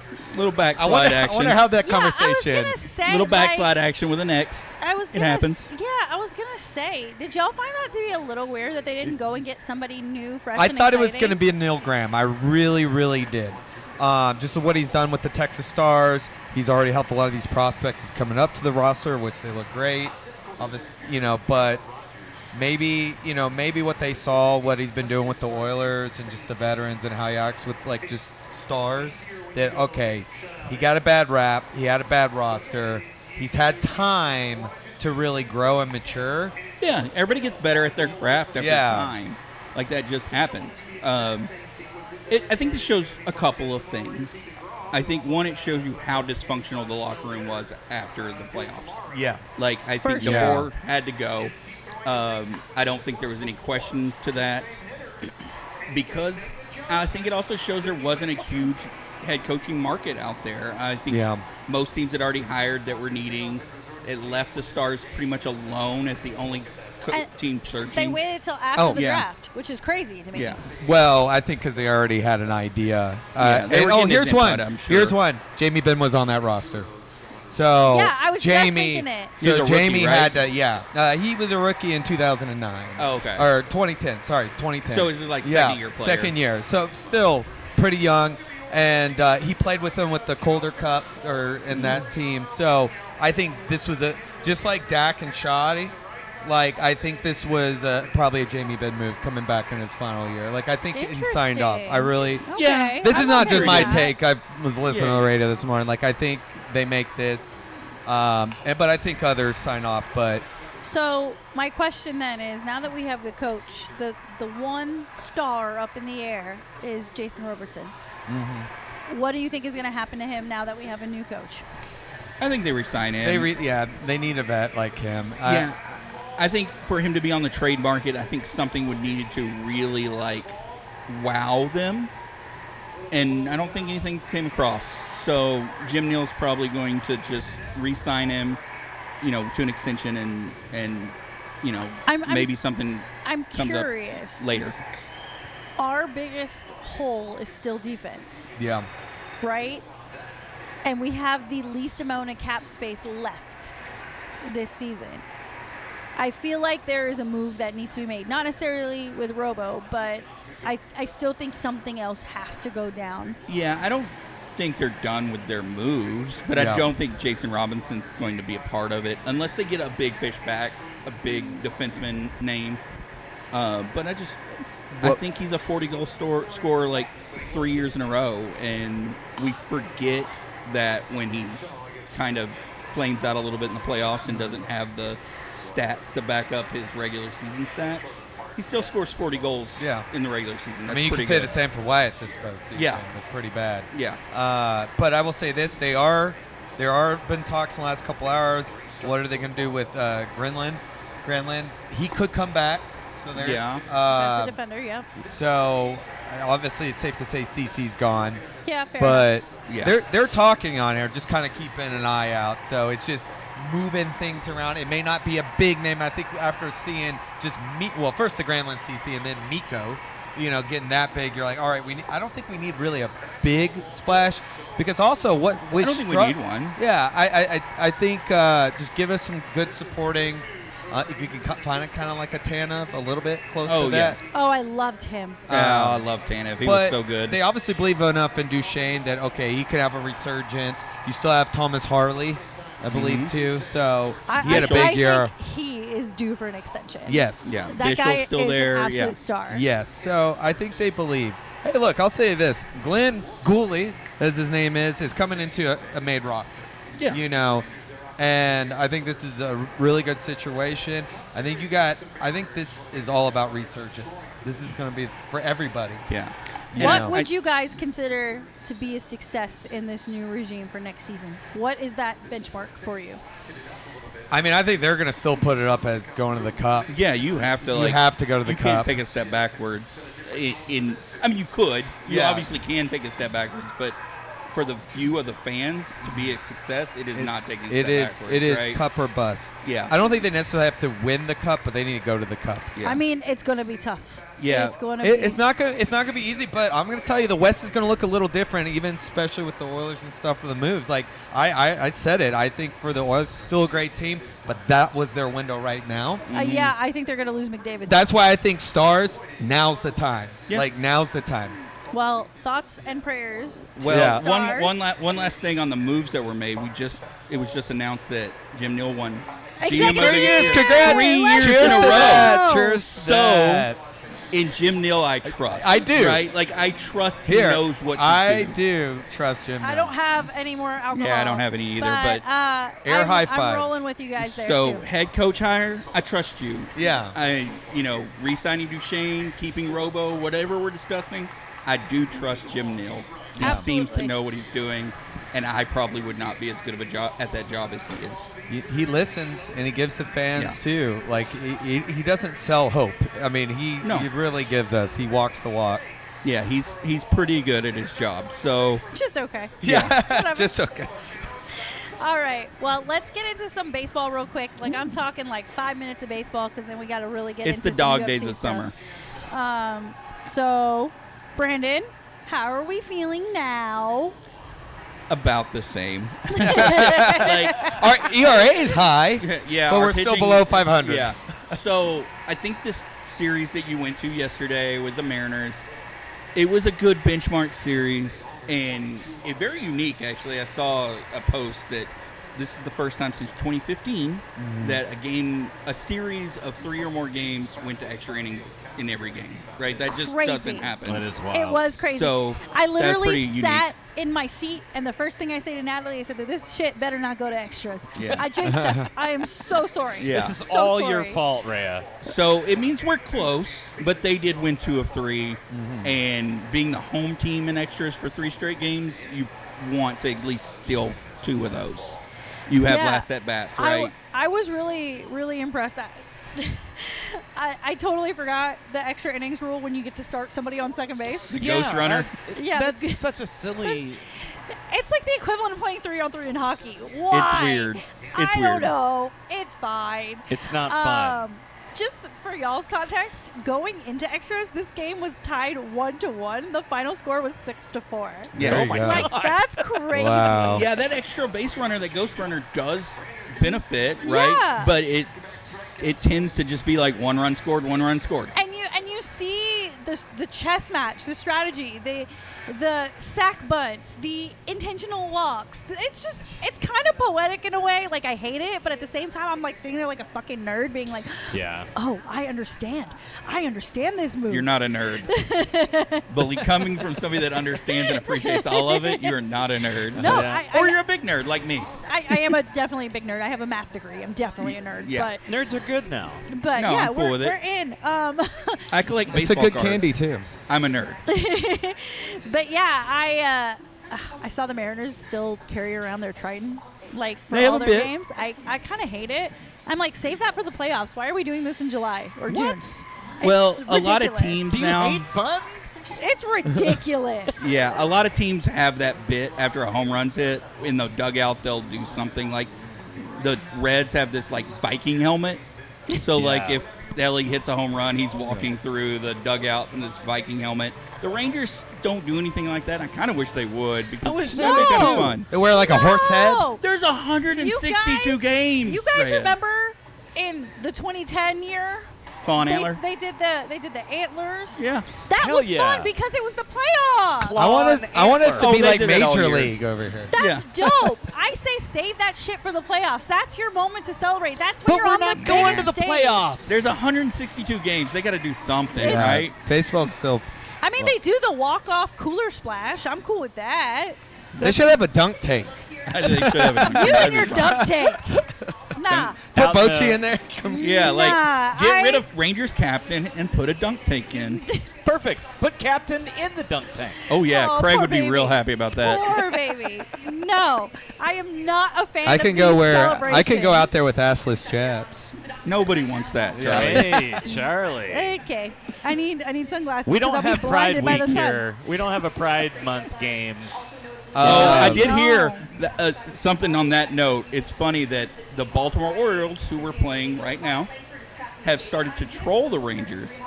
backslide action. I wonder how that conversation. I was gonna say, little backslide action with an X. It happens. Yeah, I was gonna say, did y'all find that to be a little weird that they didn't go and get somebody new, fresh? I and thought it was exciting? going to be a Neil Graham. I really, really did. Just what he's done with the Texas Stars. He's already helped a lot of these prospects. He's coming up to the roster, which they look great. But maybe what they saw, what he's been doing with the Oilers and just the veterans and how he acts with just stars. That okay, he got a bad rap. He had a bad roster. He's had time to really grow and mature. Yeah, everybody gets better at their craft after time. Like that just happens. I think this shows a couple of things. I think, one, it shows you how dysfunctional the locker room was after the playoffs. Yeah. Like, I think DeBoer had to go. I don't think there was any question to that. Because I think it also shows there wasn't a huge head coaching market out there. I think most teams had already hired that were needing. It left the Stars pretty much alone as the only team searching. They waited until after the draft, which is crazy to me. Yeah. Well, I think because they already had an idea. Here's one. I'm sure. Here's one. Jamie Benn was on that roster. So I was Jamie, just thinking it. So He was a Jamie rookie, right? had to. He was a rookie in 2009. Oh, okay. Or 2010. Sorry, 2010. So it was like second-year player. Second year. So still pretty young, and he played with them with the Calder Cup in that team. So I think this was just like Dak and Shoddy. Like, I think this was probably a Jamie Benn move coming back in his final year. Like, I think he signed off. I really. Okay. Yeah. This is not just my that. take. I was listening on the radio this morning. Like, I think they make this, but I think others sign off. But So my question then is, now that we have the coach, the one star up in the air is Jason Robertson. Mm-hmm. What do you think is going to happen to him now that we have a new coach? I think they resign him. they need a vet like him. Yeah. I think for him to be on the trade market, I think something would need to really, wow them. And I don't think anything came across. So Jim Neal's probably going to just re-sign him, to an extension and maybe something comes curious. up later. Our biggest hole is still defense. Yeah. Right? And we have the least amount of cap space left this season. I feel like there is a move that needs to be made. Not necessarily with Robo, but I still think something else has to go down. Yeah, I don't think they're done with their moves, but I don't think Jason Robinson's going to be a part of it unless they get a big fish back, a big defenseman name. But I think he's a 40-goal scorer 3 years in a row, and we forget that when he kind of flames out a little bit in the playoffs and doesn't have the stats to back up his regular season stats, he still scores 40 goals in the regular season. That's you can say good. the same for Wyatt this postseason. Yeah. It was pretty bad. Yeah. But I will say this: there are been talks in the last couple hours. What are they going to do with Granlund? He could come back. So there. Yeah. That's a defender, yeah. So obviously, it's safe to say CC's gone. Yeah, fair But enough. they're talking on here, just kind of keeping an eye out. So it's just moving things around. It may not be a big name. I think after seeing just first the Granlund CC and then Mikko, getting that big, you're like, all right, I don't think we need really a big splash, because also I don't think we need one. Yeah, I think just give us some good supporting. If you can find it kind of like a Tanev, a little bit close to that. Oh, I loved him. I love Tanev. He was so good. They obviously believe enough in Duchesne that, okay, he could have a resurgence. You still have Thomas Harley, I believe, too. So he had a big year. I think he is due for an extension. Yes. Yeah. That Bishop's guy still is there. an absolute star. Yes. So I think they believe. Hey, look, I'll say this. Glenn Gooley, as his name is coming into a made roster. Yeah. And I think this is a really good situation. I think this is all about resurgence. This is going to be for everybody. Yeah. What would you guys consider to be a success in this new regime for next season? What is that benchmark for you? I mean, I think they're going to still put it up as going to the Cup. Yeah, you have to. You have to go to the You Cup. can't take a step backwards. You could. You obviously can take a step backwards, but for the view of the fans to be a success, it is not taking a step backwards. It is right? cup or bust. Yeah. I don't think they necessarily have to win the cup, but they need to go to the cup. Yeah. I mean, it's going to be tough. Yeah. It's going to be. It's not gonna be easy, but I'm gonna tell you the West is gonna look a little different, even especially with the Oilers and stuff for the moves. Like I said it, I think for the Oilers, still a great team, but that was their window right now. Yeah, I think they're going to lose McDavid. That's why I think Stars. Now's the time. Yeah. Like now's the time. Well, thoughts and prayers. Well, Yeah. one last thing on the moves that were made. It was just announced that Jim Neal won Executive GM of the Year. Year. Congrats. 3 years Cheers in a to row. that. Cheers to So, that. in Jim Neal, I trust. I do. Right? Like, I trust he Here, knows what to I do. do trust Jim. I now. don't have any more alcohol. Yeah, I don't have any either, but Air high I'm fives. rolling with you guys there, So, too. head coach hire, I trust you. Yeah. Re-signing Duchesne, keeping Robo, whatever we're discussing, I do trust Jim Neal. He seems to Absolutely. know what he's doing, and I probably would not be as good of a job at that job as he is. He listens and he gives the fans Yeah. too. Like he doesn't sell hope. I mean, he really gives us. He walks the walk. Yeah, he's pretty good at his job. So Just okay. Yeah, just okay. All right. Well, let's get into some baseball real quick. Like, I'm talking like 5 minutes of baseball because then we got to really get it's into the some dog days UFC of summer. stuff. So, Brandon, how are we feeling now? About the same. Our ERA is high, Yeah, but our we're still pitching- below 500. Yeah. So I think this series that you went to yesterday with the Mariners, it was a good benchmark series and very unique. Actually, I saw a post that this is the first time since 2015 that a series of 3 or more games went to extra innings in every game. Right? That just Crazy. doesn't happen. That is wild. It was crazy. So I that's literally pretty unique. sat in my seat, and the first thing I say to Natalie, I said that this shit better not go to extras. Yeah. I jinxed us. I am so sorry. Yeah. This is So all sorry. your fault, Rhea. So it means we're close, but they did win 2 of 3. And being the home team in extras for 3 straight games, you want to at least steal 2 of those. You have Yeah. last at bats, right? I was really, really impressed. I totally forgot the extra innings rule when you get to start somebody on second base. The ghost runner. Yeah, That's such a silly. It's like the equivalent of playing 3-on-3 in hockey. Why? It's weird. It's I weird. don't know. It's fine. It's not fun. Just for y'all's context, going into extras, this game was tied 1-1. The final score was 6-4. Yeah. There Oh you my go. Like, that's crazy. Wow. Yeah, that extra base runner, that ghost runner, does benefit, right? Yeah. But it tends to just be like 1 run scored, 1 run scored. And you see the chess match, the strategy, the sack bunts, the intentional walks. It's kind of poetic in a way. Like, I hate it, but at the same time, I'm like sitting there like a fucking nerd, being like, Yeah. "Oh, I understand this move." You're not a nerd. But coming from somebody that understands and appreciates all of it, you're not a nerd. No, Yeah. Or you're a big nerd like me. I am definitely a big nerd. I have a math degree. I'm definitely a nerd. Yeah. Nerds are good now. But No, yeah, I'm cool with it. we're in. I collect It's a baseball good cards. candy too. I'm a nerd. But yeah, I saw the Mariners still carry around their Triton, like, for They have all a their bit. games. I kind of hate it. I'm like, save that for the playoffs. Why are we doing this in July or June? It's Well, a lot of ridiculous. teams Do you now. hate fun? It's ridiculous. Yeah, a lot of teams have that bit after a home run's hit. In the dugout, they'll do something like the Reds have this like Viking helmet. So like Yeah. if Ellie hits a home run, he's walking through the dugout in this Viking helmet. The Rangers don't do anything like that. I kind of wish they would because wish that'd be they kind would. of fun. They wear like a horse head. No! There's 162 You guys- games. You guys Rhea. remember in the 2010 year? Fawn They, Antler? they did the antlers. Yeah. That Hell was yeah. fun because it was the playoffs. I want us to Oh, be they like did it all Major year. League over here. That's dope. I say save that shit for the playoffs. That's your moment to celebrate. That's when But you're we're on not the going to biggest the stage. playoffs. There's 162 games. They got to do something, It's- right? Baseball's still. I mean, they do the walk-off cooler splash. I'm cool with that. They should have a dunk tank. They should have it. You and your dunk tank. Nah. Put Out Bochy the- in there. Yeah, like Nah, get rid of Rangers captain and put a dunk tank in. Perfect. Put captain in the dunk tank. Oh yeah, Oh, Craig poor would be real baby. happy about that. Poor baby. No, I am not a fan I of can go these where I can go out celebrations. there with assless chaps. Nobody wants that, Charlie. Hey, Charlie. Okay, I need sunglasses. We don't 'cause I'll have be Pride blinded by Week the sun. here. We don't have a Pride Month game. I Oh, did no. hear something on that note. It's funny that the Baltimore Orioles, who we're playing right now, have started to troll the Rangers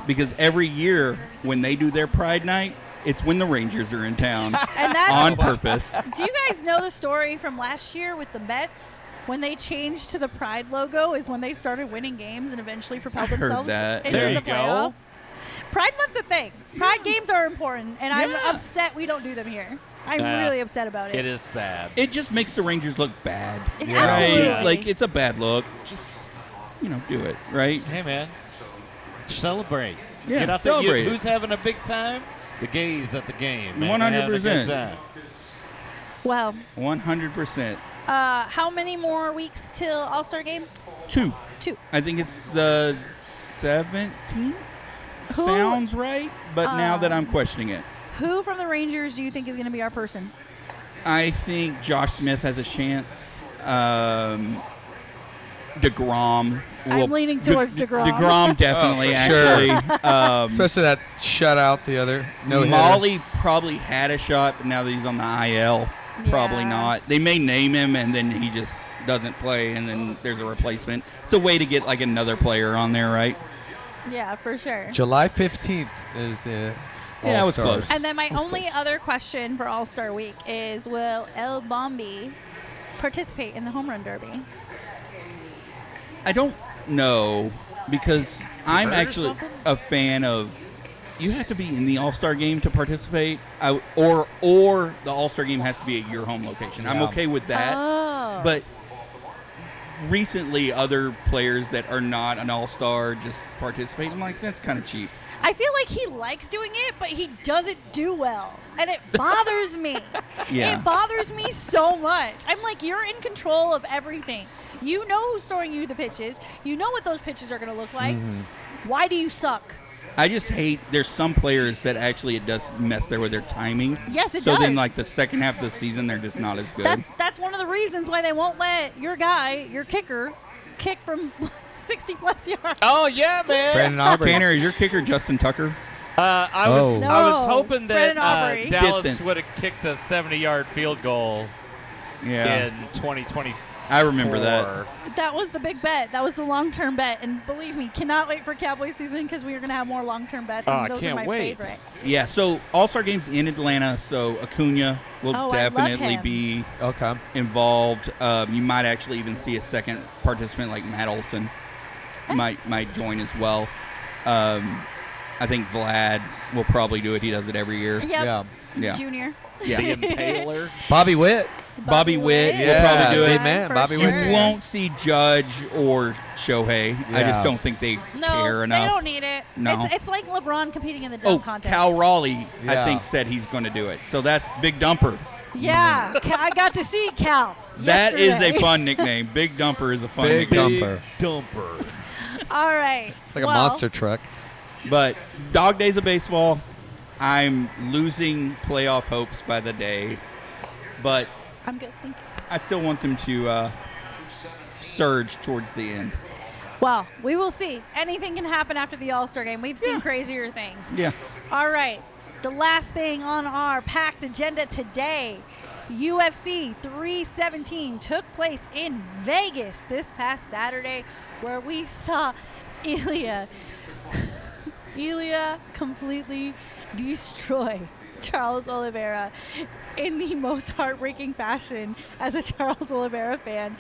because every year when they do their Pride Night, it's when the Rangers are in town And that's on purpose. Do you guys know the story from last year with the Mets? When they changed to the Pride logo is when they started winning games and eventually propelled heard themselves that. into There the you go. playoffs. Pride Month's a thing. Pride games are important, and I'm upset we don't do them here. I'm really upset about it. It is sad. It just makes the Rangers look bad. Absolutely. Right? Like, it's a bad look. Just, do it, right? Hey, man. Celebrate. Yeah, Get out celebrate there. it. Who's having a big time? The gays at the game. Man. They're having a 100%. good time. Well, 100%. how many more weeks till All-Star game? 2. 2. I think it's the 17th. Who- Sounds right, but now that I'm questioning it. Who from the Rangers do you think is going to be our person? I think Josh Smith has a chance. DeGrom. I'm leaning towards DeGrom. DeGrom definitely, Oh, for sure. actually. Especially that shutout the other no Molly probably had a shot, but now that he's on the IL, probably Yeah. not. They may name him, and then he just doesn't play, and then there's a replacement. It's a way to get like another player on there, right? Yeah, for sure. July 15th is the Yeah, it was All-Stars. close. And then my That was only close. other question for All-Star Week is, will El Bombi participate in the home run derby? I don't know because I'm hurt or actually something? a fan of. You have to be in the All-Star game to participate, or the All-Star game has to be at your home location. I'm Yeah. okay with that, Oh. but recently other players that are not an All-Star just participate. I'm like, that's kind of cheap. I feel like he likes doing it, but he doesn't do well. And it bothers me. Yeah. It bothers me so much. I'm like, you're in control of everything. You know who's throwing you the pitches. You know what those pitches are going to look like. Why do you suck? I just hate there's some players that actually it does mess there with their timing. Yes, it so does. then like the second half of the season they're just not as good. That's one of the reasons why they won't let your guy, your kicker, kick from 60-plus yards. Oh, yeah, man. Brandon Aubrey. Tanner, is your kicker Justin Tucker? I was Oh. I was No, hoping that Brandon Aubrey. Dallas Distance. would have kicked a 70-yard field goal Yeah. in 2024. I remember that. That was the big bet. That was the long-term bet. And believe me, cannot wait for Cowboys season because we are going to have more long-term bets. Oh, And I those can't are my wait. favorite. Yeah, so All-Star Game's in Atlanta, so Acuna will Oh, I love definitely him. be Okay. involved. You might actually even see a second participant like Matt Olson might join as well. I think Vlad will probably do it. He does it every year. Yep. Yeah. Yeah. Junior. Yeah. The Impaler. Bobby Witt. Bobby Witt will Yeah, probably do big it. man, For Bobby You Witt. sure. won't see Judge or Shohei. I Yeah. just don't think they No, care enough. they don't need it. No. It's like LeBron competing in the Oh, dunk contest. Cal Raleigh, I Yeah. think, said he's going to do it. So that's Big Dumper. Yeah, I got to see Cal. That is yesterday. a fun nickname. Big Dumper is a fun Big nickname. Dumper. Dumper. All right. It's like a Well, monster truck. But dog days of baseball, I'm losing playoff hopes by the day. But I'm good. Thank you. I still want them to surge towards the end. Well, we will see. Anything can happen after the All-Star game. We've seen crazier things. Yeah. All right. The last thing on our packed agenda today, UFC 317 took place in Vegas this past Saturday, where we saw Ilya completely destroy Charles Oliveira in the most heartbreaking fashion as a Charles Oliveira fan.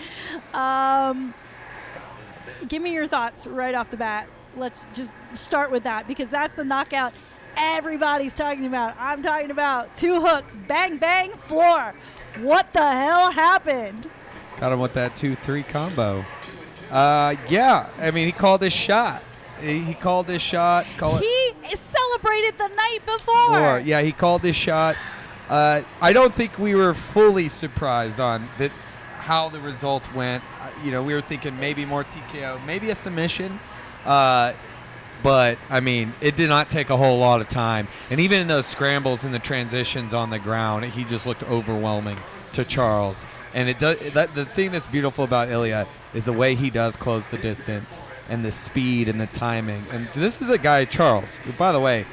Give me your thoughts right off the bat. Let's just start with that because that's the knockout everybody's talking about. I'm talking about 2 hooks, bang, bang, floor. What the hell happened? Got him with that 2-3 combo. Yeah, I mean, he called his shot. He called his shot. He celebrated the night before. Yeah, he called his shot. I don't think we were fully surprised on that how the result went. We were thinking maybe more TKO, maybe a submission. But, I mean, it did not take a whole lot of time. And even in those scrambles and the transitions on the ground, he just looked overwhelming to Charles. And the thing that's beautiful about Ilya is the way he does close the distance and the speed and the timing. And this is a guy, Charles, who, by the way,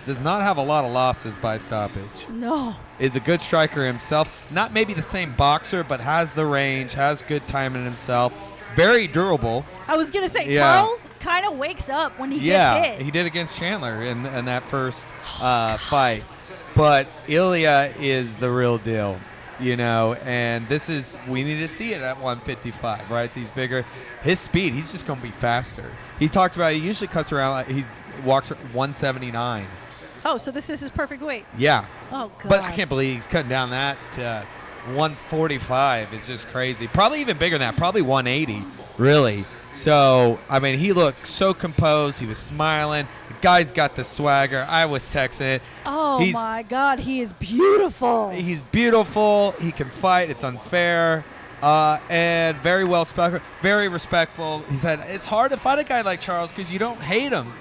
does not have a lot of losses by stoppage. No. Is a good striker himself. Not maybe the same boxer, but has the range, has good timing himself. Very durable. I was going to say, Yeah. Charles kind of wakes up when he Yeah, gets hit. he did against Chandler in that first fight. But Ilya is the real deal, and we need to see it at 155, right? These bigger, his speed, he's just going to be faster. He talked about he usually cuts around, he walks 179. Oh, so this is his perfect weight. Yeah. Oh, God. But I can't believe he's cutting down that to 145. It's just crazy. Probably even bigger than that. Probably 180, really. So, I mean, he looked so composed. He was smiling. The guy's got the swagger. I was texting it. Oh, my God. He is beautiful. He's beautiful. He can fight. It's unfair. And very well spoken, very respectful. He said, it's hard to fight a guy like Charles because you don't hate him,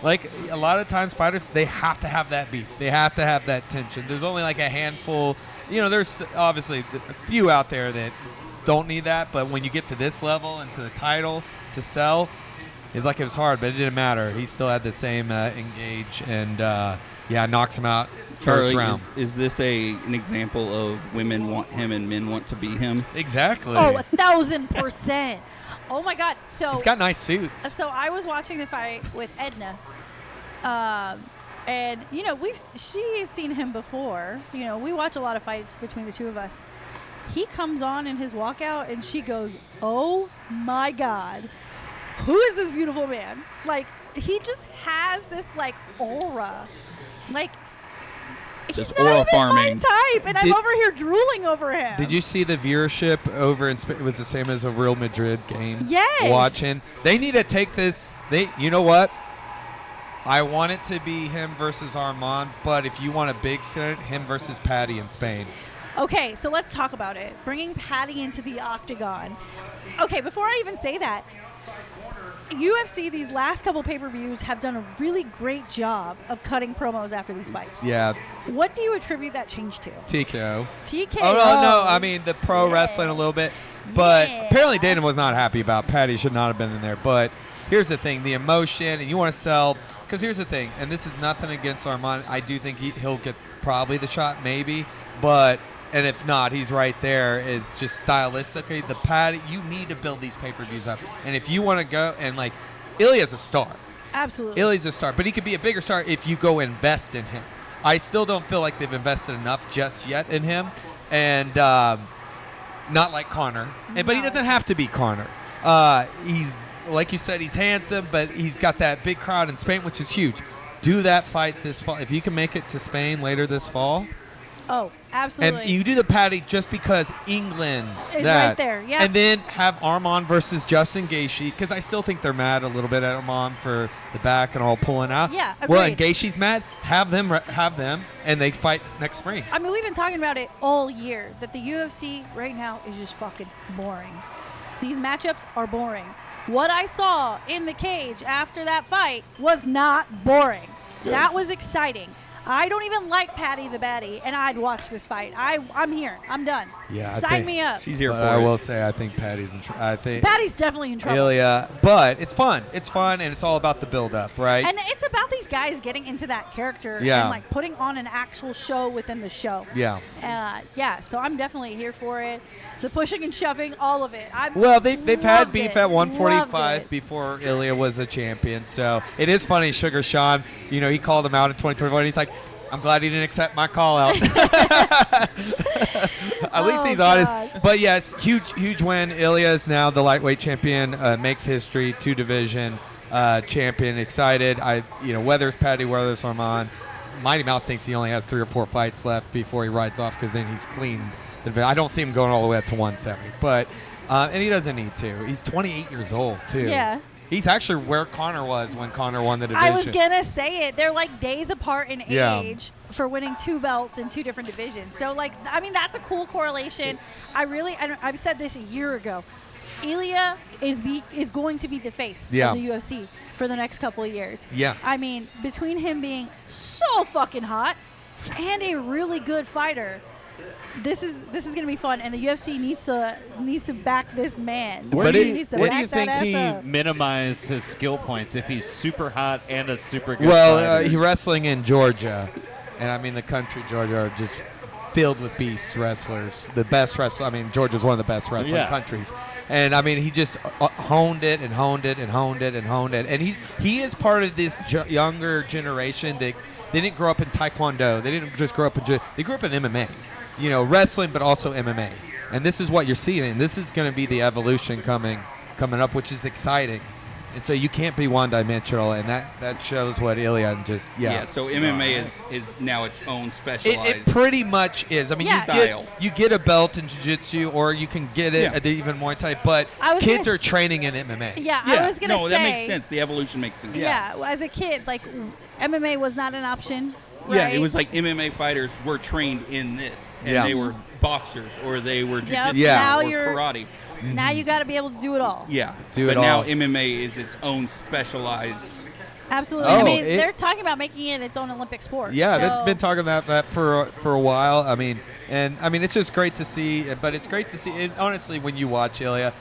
Like, a lot of times fighters, they have to have that beef. They have to have that tension. There's only like a handful. There's obviously a few out there that don't need that. But when you get to this level and to the title to sell, it's like it was hard, but it didn't matter. He still had the same engage and, knocks him out first Charlie, round. Is this an example of women want him and men want to be him? Exactly. Oh, 1,000%. Oh, my God. So He's got nice suits. So I was watching the fight with Edna. And, she's seen him before. We watch a lot of fights between the two of us. He comes on in his walkout, and she goes, oh, my God. Who is this beautiful man? Like, he just has this, like, aura. Like, he's Just not aura even farming. my type, and I'm over here drooling over him. Did you see the viewership over in Spain? It was the same as a Real Madrid game. Yes. Watching. They need to take this. You know what? I want it to be him versus Armand, but if you want a big student, him versus Patty in Spain. Okay, so let's talk about it. Bringing Patty into the octagon. Okay, before I even say that, UFC, these last couple pay-per-views, have done a really great job of cutting promos after these fights. Yeah. What do you attribute that change to? TKO. TKO. Oh, no. I mean, the pro wrestling a little bit. But apparently Dana was not happy about Patty. Should not have been in there. But here's the thing. The emotion, and you want to sell. Because here's the thing, and this is nothing against Armand. I do think he'll get probably the shot, maybe. But, and if not, he's right there. It's just stylistically. The Patty, you need to build these pay-per-views up. And if you want to go, and like, Ilya's a star. Absolutely. Ilya's a star. But he could be a bigger star if you go invest in him. I still don't feel like they've invested enough just yet in him. And not like Conor. But he doesn't have to be Conor. He's, like you said, he's handsome, but he's got that big crowd in Spain, which is huge. Do that fight this fall. If you can make it to Spain later this fall. Oh, absolutely. And you do the Patty just because England is right there, yeah. And then have Armand versus Justin Gaethje, because I still think they're mad a little bit at Armand for the back and all pulling out. Yeah, well, and agreed. Gaethje's mad. Have them, and they fight next spring. I mean, we've been talking about it all year, that the UFC right now is just fucking boring. These matchups are boring. What I saw in the cage after that fight was not boring. Good. That was exciting. I don't even like Patty the Batty, and I'd watch this fight. I'm here. I'm done. Yeah, Sign me up. She's here But for I it. will say, I think Patty's in trouble. I think Patty's definitely in trouble. Ilya, but it's fun. It's fun, and it's all about the build-up, right? And it's about these guys getting into that character Yeah. and like putting on an actual show within the show. Yeah. So I'm definitely here for it. The pushing and shoving, all of it. Well, they've had loved beef it. at Loved 145 it. before Ilya was a champion. So it is funny. Sugar Sean, he called him out in 2021. He's like, I'm glad he didn't accept my call out. At least he's honest. God. But yes, huge win. Ilya is now the lightweight champion. Makes history. 2-division champion. Excited. Whether it's Patty, whether it's Armand. Mighty Mouse thinks he only has 3 or 4 fights left before he rides off, because then he's clean. I don't see him going all the way up to 170. But and he doesn't need to. He's 28 years old too. Yeah. He's actually where Conor was when Conor won the division. I was going to say it. They're like days apart in Yeah. age for winning 2 belts in 2 different divisions. So, that's a cool correlation. I've said this a year ago. Ilya is going to be the face Yeah. of the UFC for the next couple of years. Yeah. I mean, between him being so fucking hot and a really good fighter, this is going to be fun, and the UFC needs to back this man. Where do you back think that he ass up. minimized his skill points if he's super hot and a super good Well, fighter? he's wrestling in Georgia, and I mean the country Georgia are just filled with beast wrestlers. The best wrestlers. I mean, Georgia's one of the best wrestling countries, and I mean he just honed it and honed it and honed it and honed it. And he is part of this younger generation that they didn't grow up in Taekwondo. They didn't just grow up in they grew up in MMA, wrestling, but also MMA. And this is what you're seeing. This is going to be the evolution coming up, which is exciting. And so you can't be one-dimensional, and that shows what Ilya just So MMA is now its own specialized. It pretty much is. I mean, you get a belt in jiu-jitsu, or you can get it at even Muay Thai, but kids are training in MMA. Yeah, I was going to say. No, that makes sense. The evolution makes sense. Yeah, as a kid, like MMA was not an option. Right? Yeah, it was like MMA fighters were trained in this, and they were boxers, or they were jiu-jitsu, Now or you're karate. Now you got to be able to do it all. Yeah, do but it all. now MMA is its own specialized. Absolutely. I mean, they're talking about making it its own Olympic sport. Yeah, so. they've been talking about that for a while. I mean, it's just great to see. But it's great to see. And honestly, when you watch Ilya,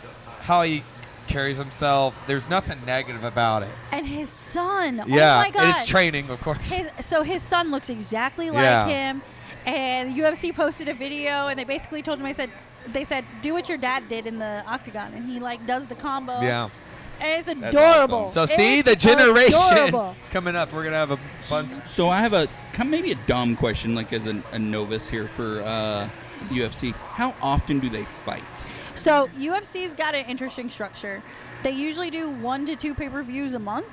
how he carries himself, there's nothing negative about it. And his son. Yeah, oh my God. and his training, of course. His son looks exactly like him. And UFC posted a video, and they basically told him, they said, do what your dad did in the octagon. And he, does the combo. Yeah. And it's adorable. Awesome. So see, the generation coming up. We're going to have a bunch. So I have maybe a dumb question, like as a novice here for UFC. How often do they fight? So UFC's got an interesting structure. They usually do 1 to 2 pay-per-views a month.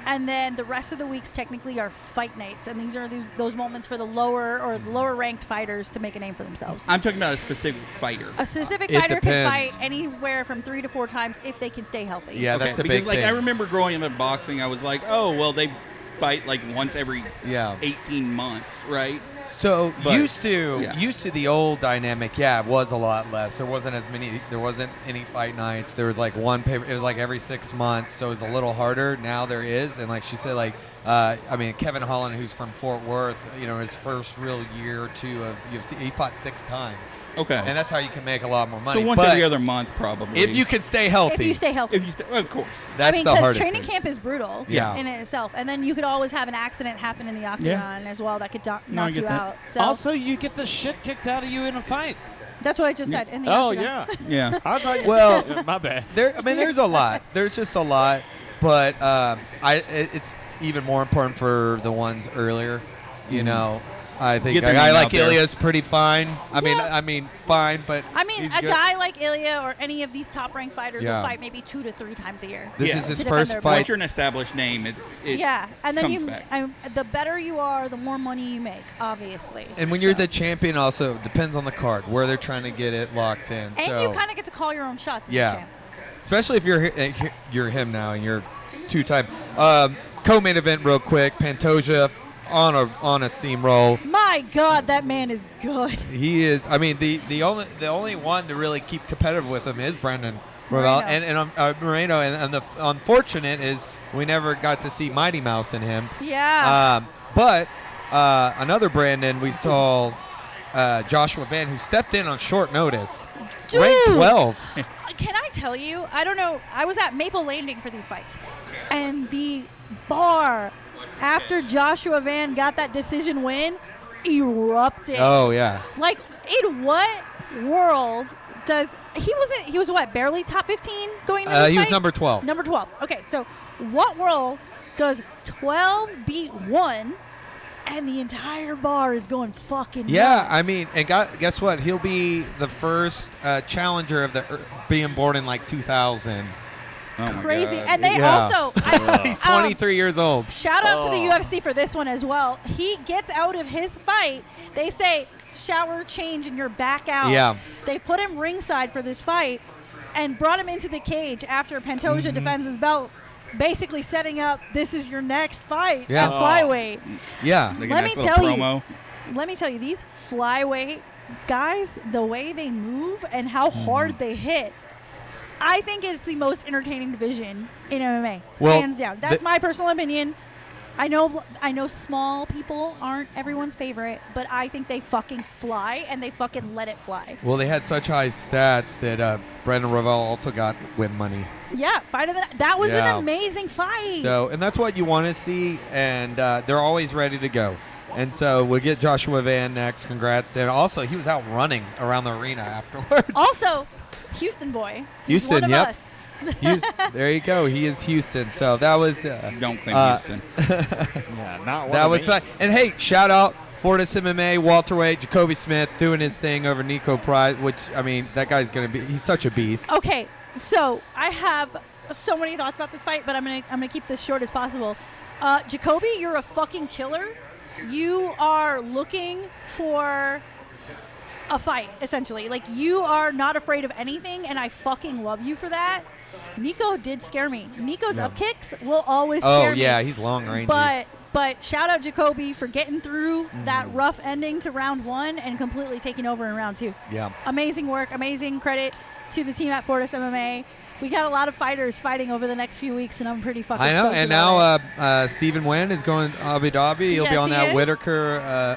And then the rest of the weeks technically are fight nights, and these are those moments for the lower ranked fighters to make a name for themselves. I'm talking about a specific fighter. A specific It fighter depends. can fight anywhere from 3 to 4 times if they can stay healthy. Yeah, Okay, that's a because big thing. I remember growing up in boxing, I was like, oh well, they fight like once every 18 months, right? So But, used to the old dynamic, it was a lot less. There wasn't any fight nights. There was like one paper. It was like every 6 months, so it was a little harder. Now there is, and like she said, Kevin Holland, who's from Fort Worth, his first real year or two of UFC, he fought 6 times. Okay. And that's how you can make a lot more money. So once every other month, probably. If you can stay healthy. If you stay healthy. Of course. That's the because hardest training thing. camp is brutal in itself. And then you could always have an accident happen in the octagon as well that could knock you out. So Also, you get the shit kicked out of you in a fight. that's what I just said. In the Oh, octagon. yeah. Yeah. I thought Well, my bad. There's a lot. There's just a lot, but it's even more important for the ones earlier. I think Get a their guy name like out there. Ilya's pretty fine. I Yeah. mean, fine, but he's a good. guy like Ilya or any of these top-ranked fighters Yeah. will fight maybe 2 to 3 times a year. This Yeah. is his To defend first their fight. Once you're an established name, it and then comes back. the better you are, the more money you make, obviously. And when you're the champion, also depends on the card where they're trying to get it locked in. and So you kind of get to call your own shots as a yeah, champ. especially if you're him now and you're 2-time. Co-main event, real quick. Pantoja on a steamroll. My God, that man is good. He is. I mean, the only one to really keep competitive with him is Brendan Moreno. Moreno. And the unfortunate is we never got to see Mighty Mouse in him. Yeah. But another Brandon we saw, Joshua Van, who stepped in on short notice, Dude. ranked 12. Can I tell you? I don't know. I was at Maple Landing for these fights, and the bar after Joshua Van got that decision win erupted. Oh yeah. Like, in what world does he was what, barely top 15 going into this He was fight? number 12. Number 12. Okay, so what world does 12 beat 1 and the entire bar is going fucking Yeah, nuts? I mean, and guess what? He'll be the first challenger of being born in like 2000. Oh my crazy. God. And they Yeah. also He's 23 years old. shout out to the UFC for this one as well. He gets out of his fight. They say shower, change, and you're back out. Yeah. They put him ringside for this fight and brought him into the cage after Pantoja defends his belt, basically setting up this is your next fight Yeah. at flyweight. Yeah. Like a Let nice me little tell you. promo. Let me tell you, these flyweight guys, the way they move and how hard they hit, I think it's the most entertaining division in MMA, Well, hands down. That's my personal opinion. I know small people aren't everyone's favorite, but I think they fucking fly and they fucking let it fly. Well, they had such high stats that Brandon Ravel also got win money. Yeah, fight of the that was Yeah. an amazing fight. So, and that's what you want to see, and they're always ready to go. And so we'll get Joshua Van next. Congrats. And also, he was out running around the arena afterwards. Also, Houston boy. He's Houston, one of yep. us. There you go. He is Houston. So that was Don't claim Houston. Yeah, not one that of was me. and hey, shout out Fortis MMA, Walter Wade, Jacoby Smith doing his thing over Nico Price, which I mean that guy's he's such a beast. Okay, so I have so many thoughts about this fight, but I'm gonna keep this short as possible. Jacoby, you're a fucking killer. You are looking for a fight, essentially. Like, you are not afraid of anything, and I fucking love you for that. Nico did scare me. Nico's up kicks will always scare me. Oh yeah, he's long range. But shout out Jacoby for getting through that rough ending to round 1 and completely taking over in round 2. Yeah. Amazing work, amazing credit to the team at Fortis MMA. We got a lot of fighters fighting over the next few weeks, and I'm pretty fucking I know. stoked And about now Stephen Nguyen is going to Abu Dhabi. He'll Yes, be on he that is. Whitaker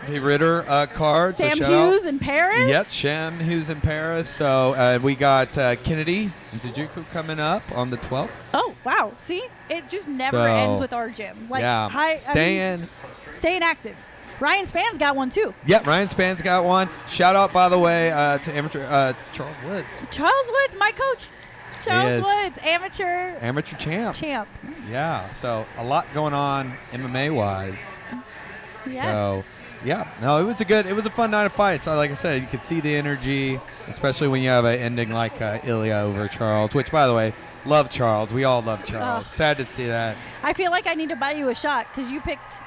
Ritter card. Sam so shout Hughes out. in Paris. Yes, Shem Hughes in Paris. So we got Kennedy and Sujuku coming up on the 12th. Oh, wow. See? It just never So, ends with our gym. Like, yeah, staying active. Ryan Span's got one, too. Yep, Ryan Span's got one. Shout out, by the way, to amateur Charles Woods. Charles Woods, my coach. Charles is. Woods, amateur champ. champ. Yeah, so a lot going on MMA-wise. Yes. So, yeah, no, it was a fun night of fights. So, like I said, you could see the energy, especially when you have an ending like Ilya over Charles, which, by the way, love Charles. We all love Charles. Ugh. Sad to see that. I feel like I need to buy you a shot because you picked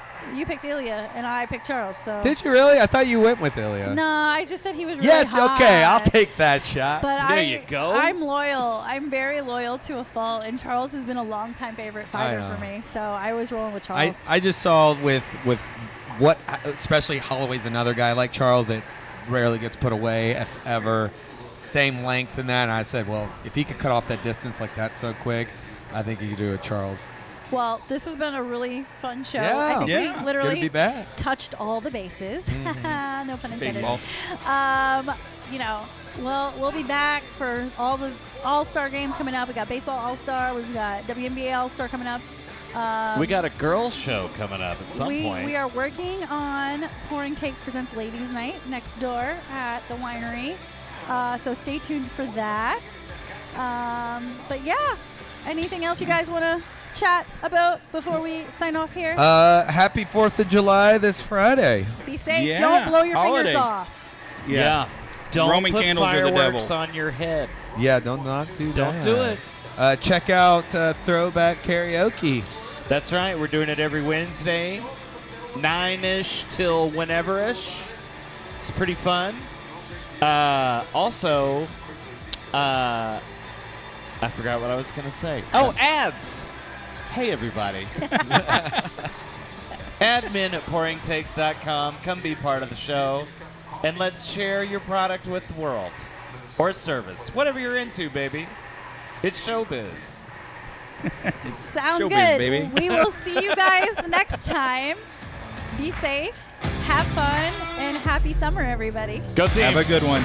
Ilya and I picked Charles. So Did you really? I thought you went with Ilya. No, I just said he was really Yes, hot. okay, I'll take that shot. But There you go. I'm loyal. I'm very loyal to a fault, and Charles has been a longtime favorite fighter know. for me. So I was rolling with Charles. I just saw with what, especially Holloway's another guy like Charles that rarely gets put away, if ever. Same length in that, and I said, well, if he could cut off that distance like that so quick, I think he could do it, Charles. Well, this has been a really fun show. Yeah. I think Yeah. we It's literally gonna be bad. touched all the bases. No pun Big intended. ball. We'll be back for all the All-Star games coming up. We got Baseball All-Star. We've got WNBA All-Star coming up. We got a girls show coming up at some point. We are working on Pouring Takes Presents Ladies Night next door at the winery. So stay tuned for that. But yeah, anything else you guys want to chat about before we sign off here? Happy 4th of July this Friday. Be safe. yeah, Don't blow your holiday. fingers off. Yeah. Don't Roman put candles are the fireworks devil. on your head. Yeah, don't not do Don't that. do it. Check out Throwback Karaoke. That's right. We're doing it every Wednesday, 9-ish till whenever-ish. It's pretty fun. Also, I forgot what I was going to say. Oh, ads. Hey, everybody. Admin at pouringtakes.com. Come be part of the show. And let's share your product with the world. Or service. Whatever you're into, baby. It's showbiz. Sounds Showbiz, good. baby. We will see you guys next time. Be safe, have fun, and happy summer, everybody. Go team. Have a good one.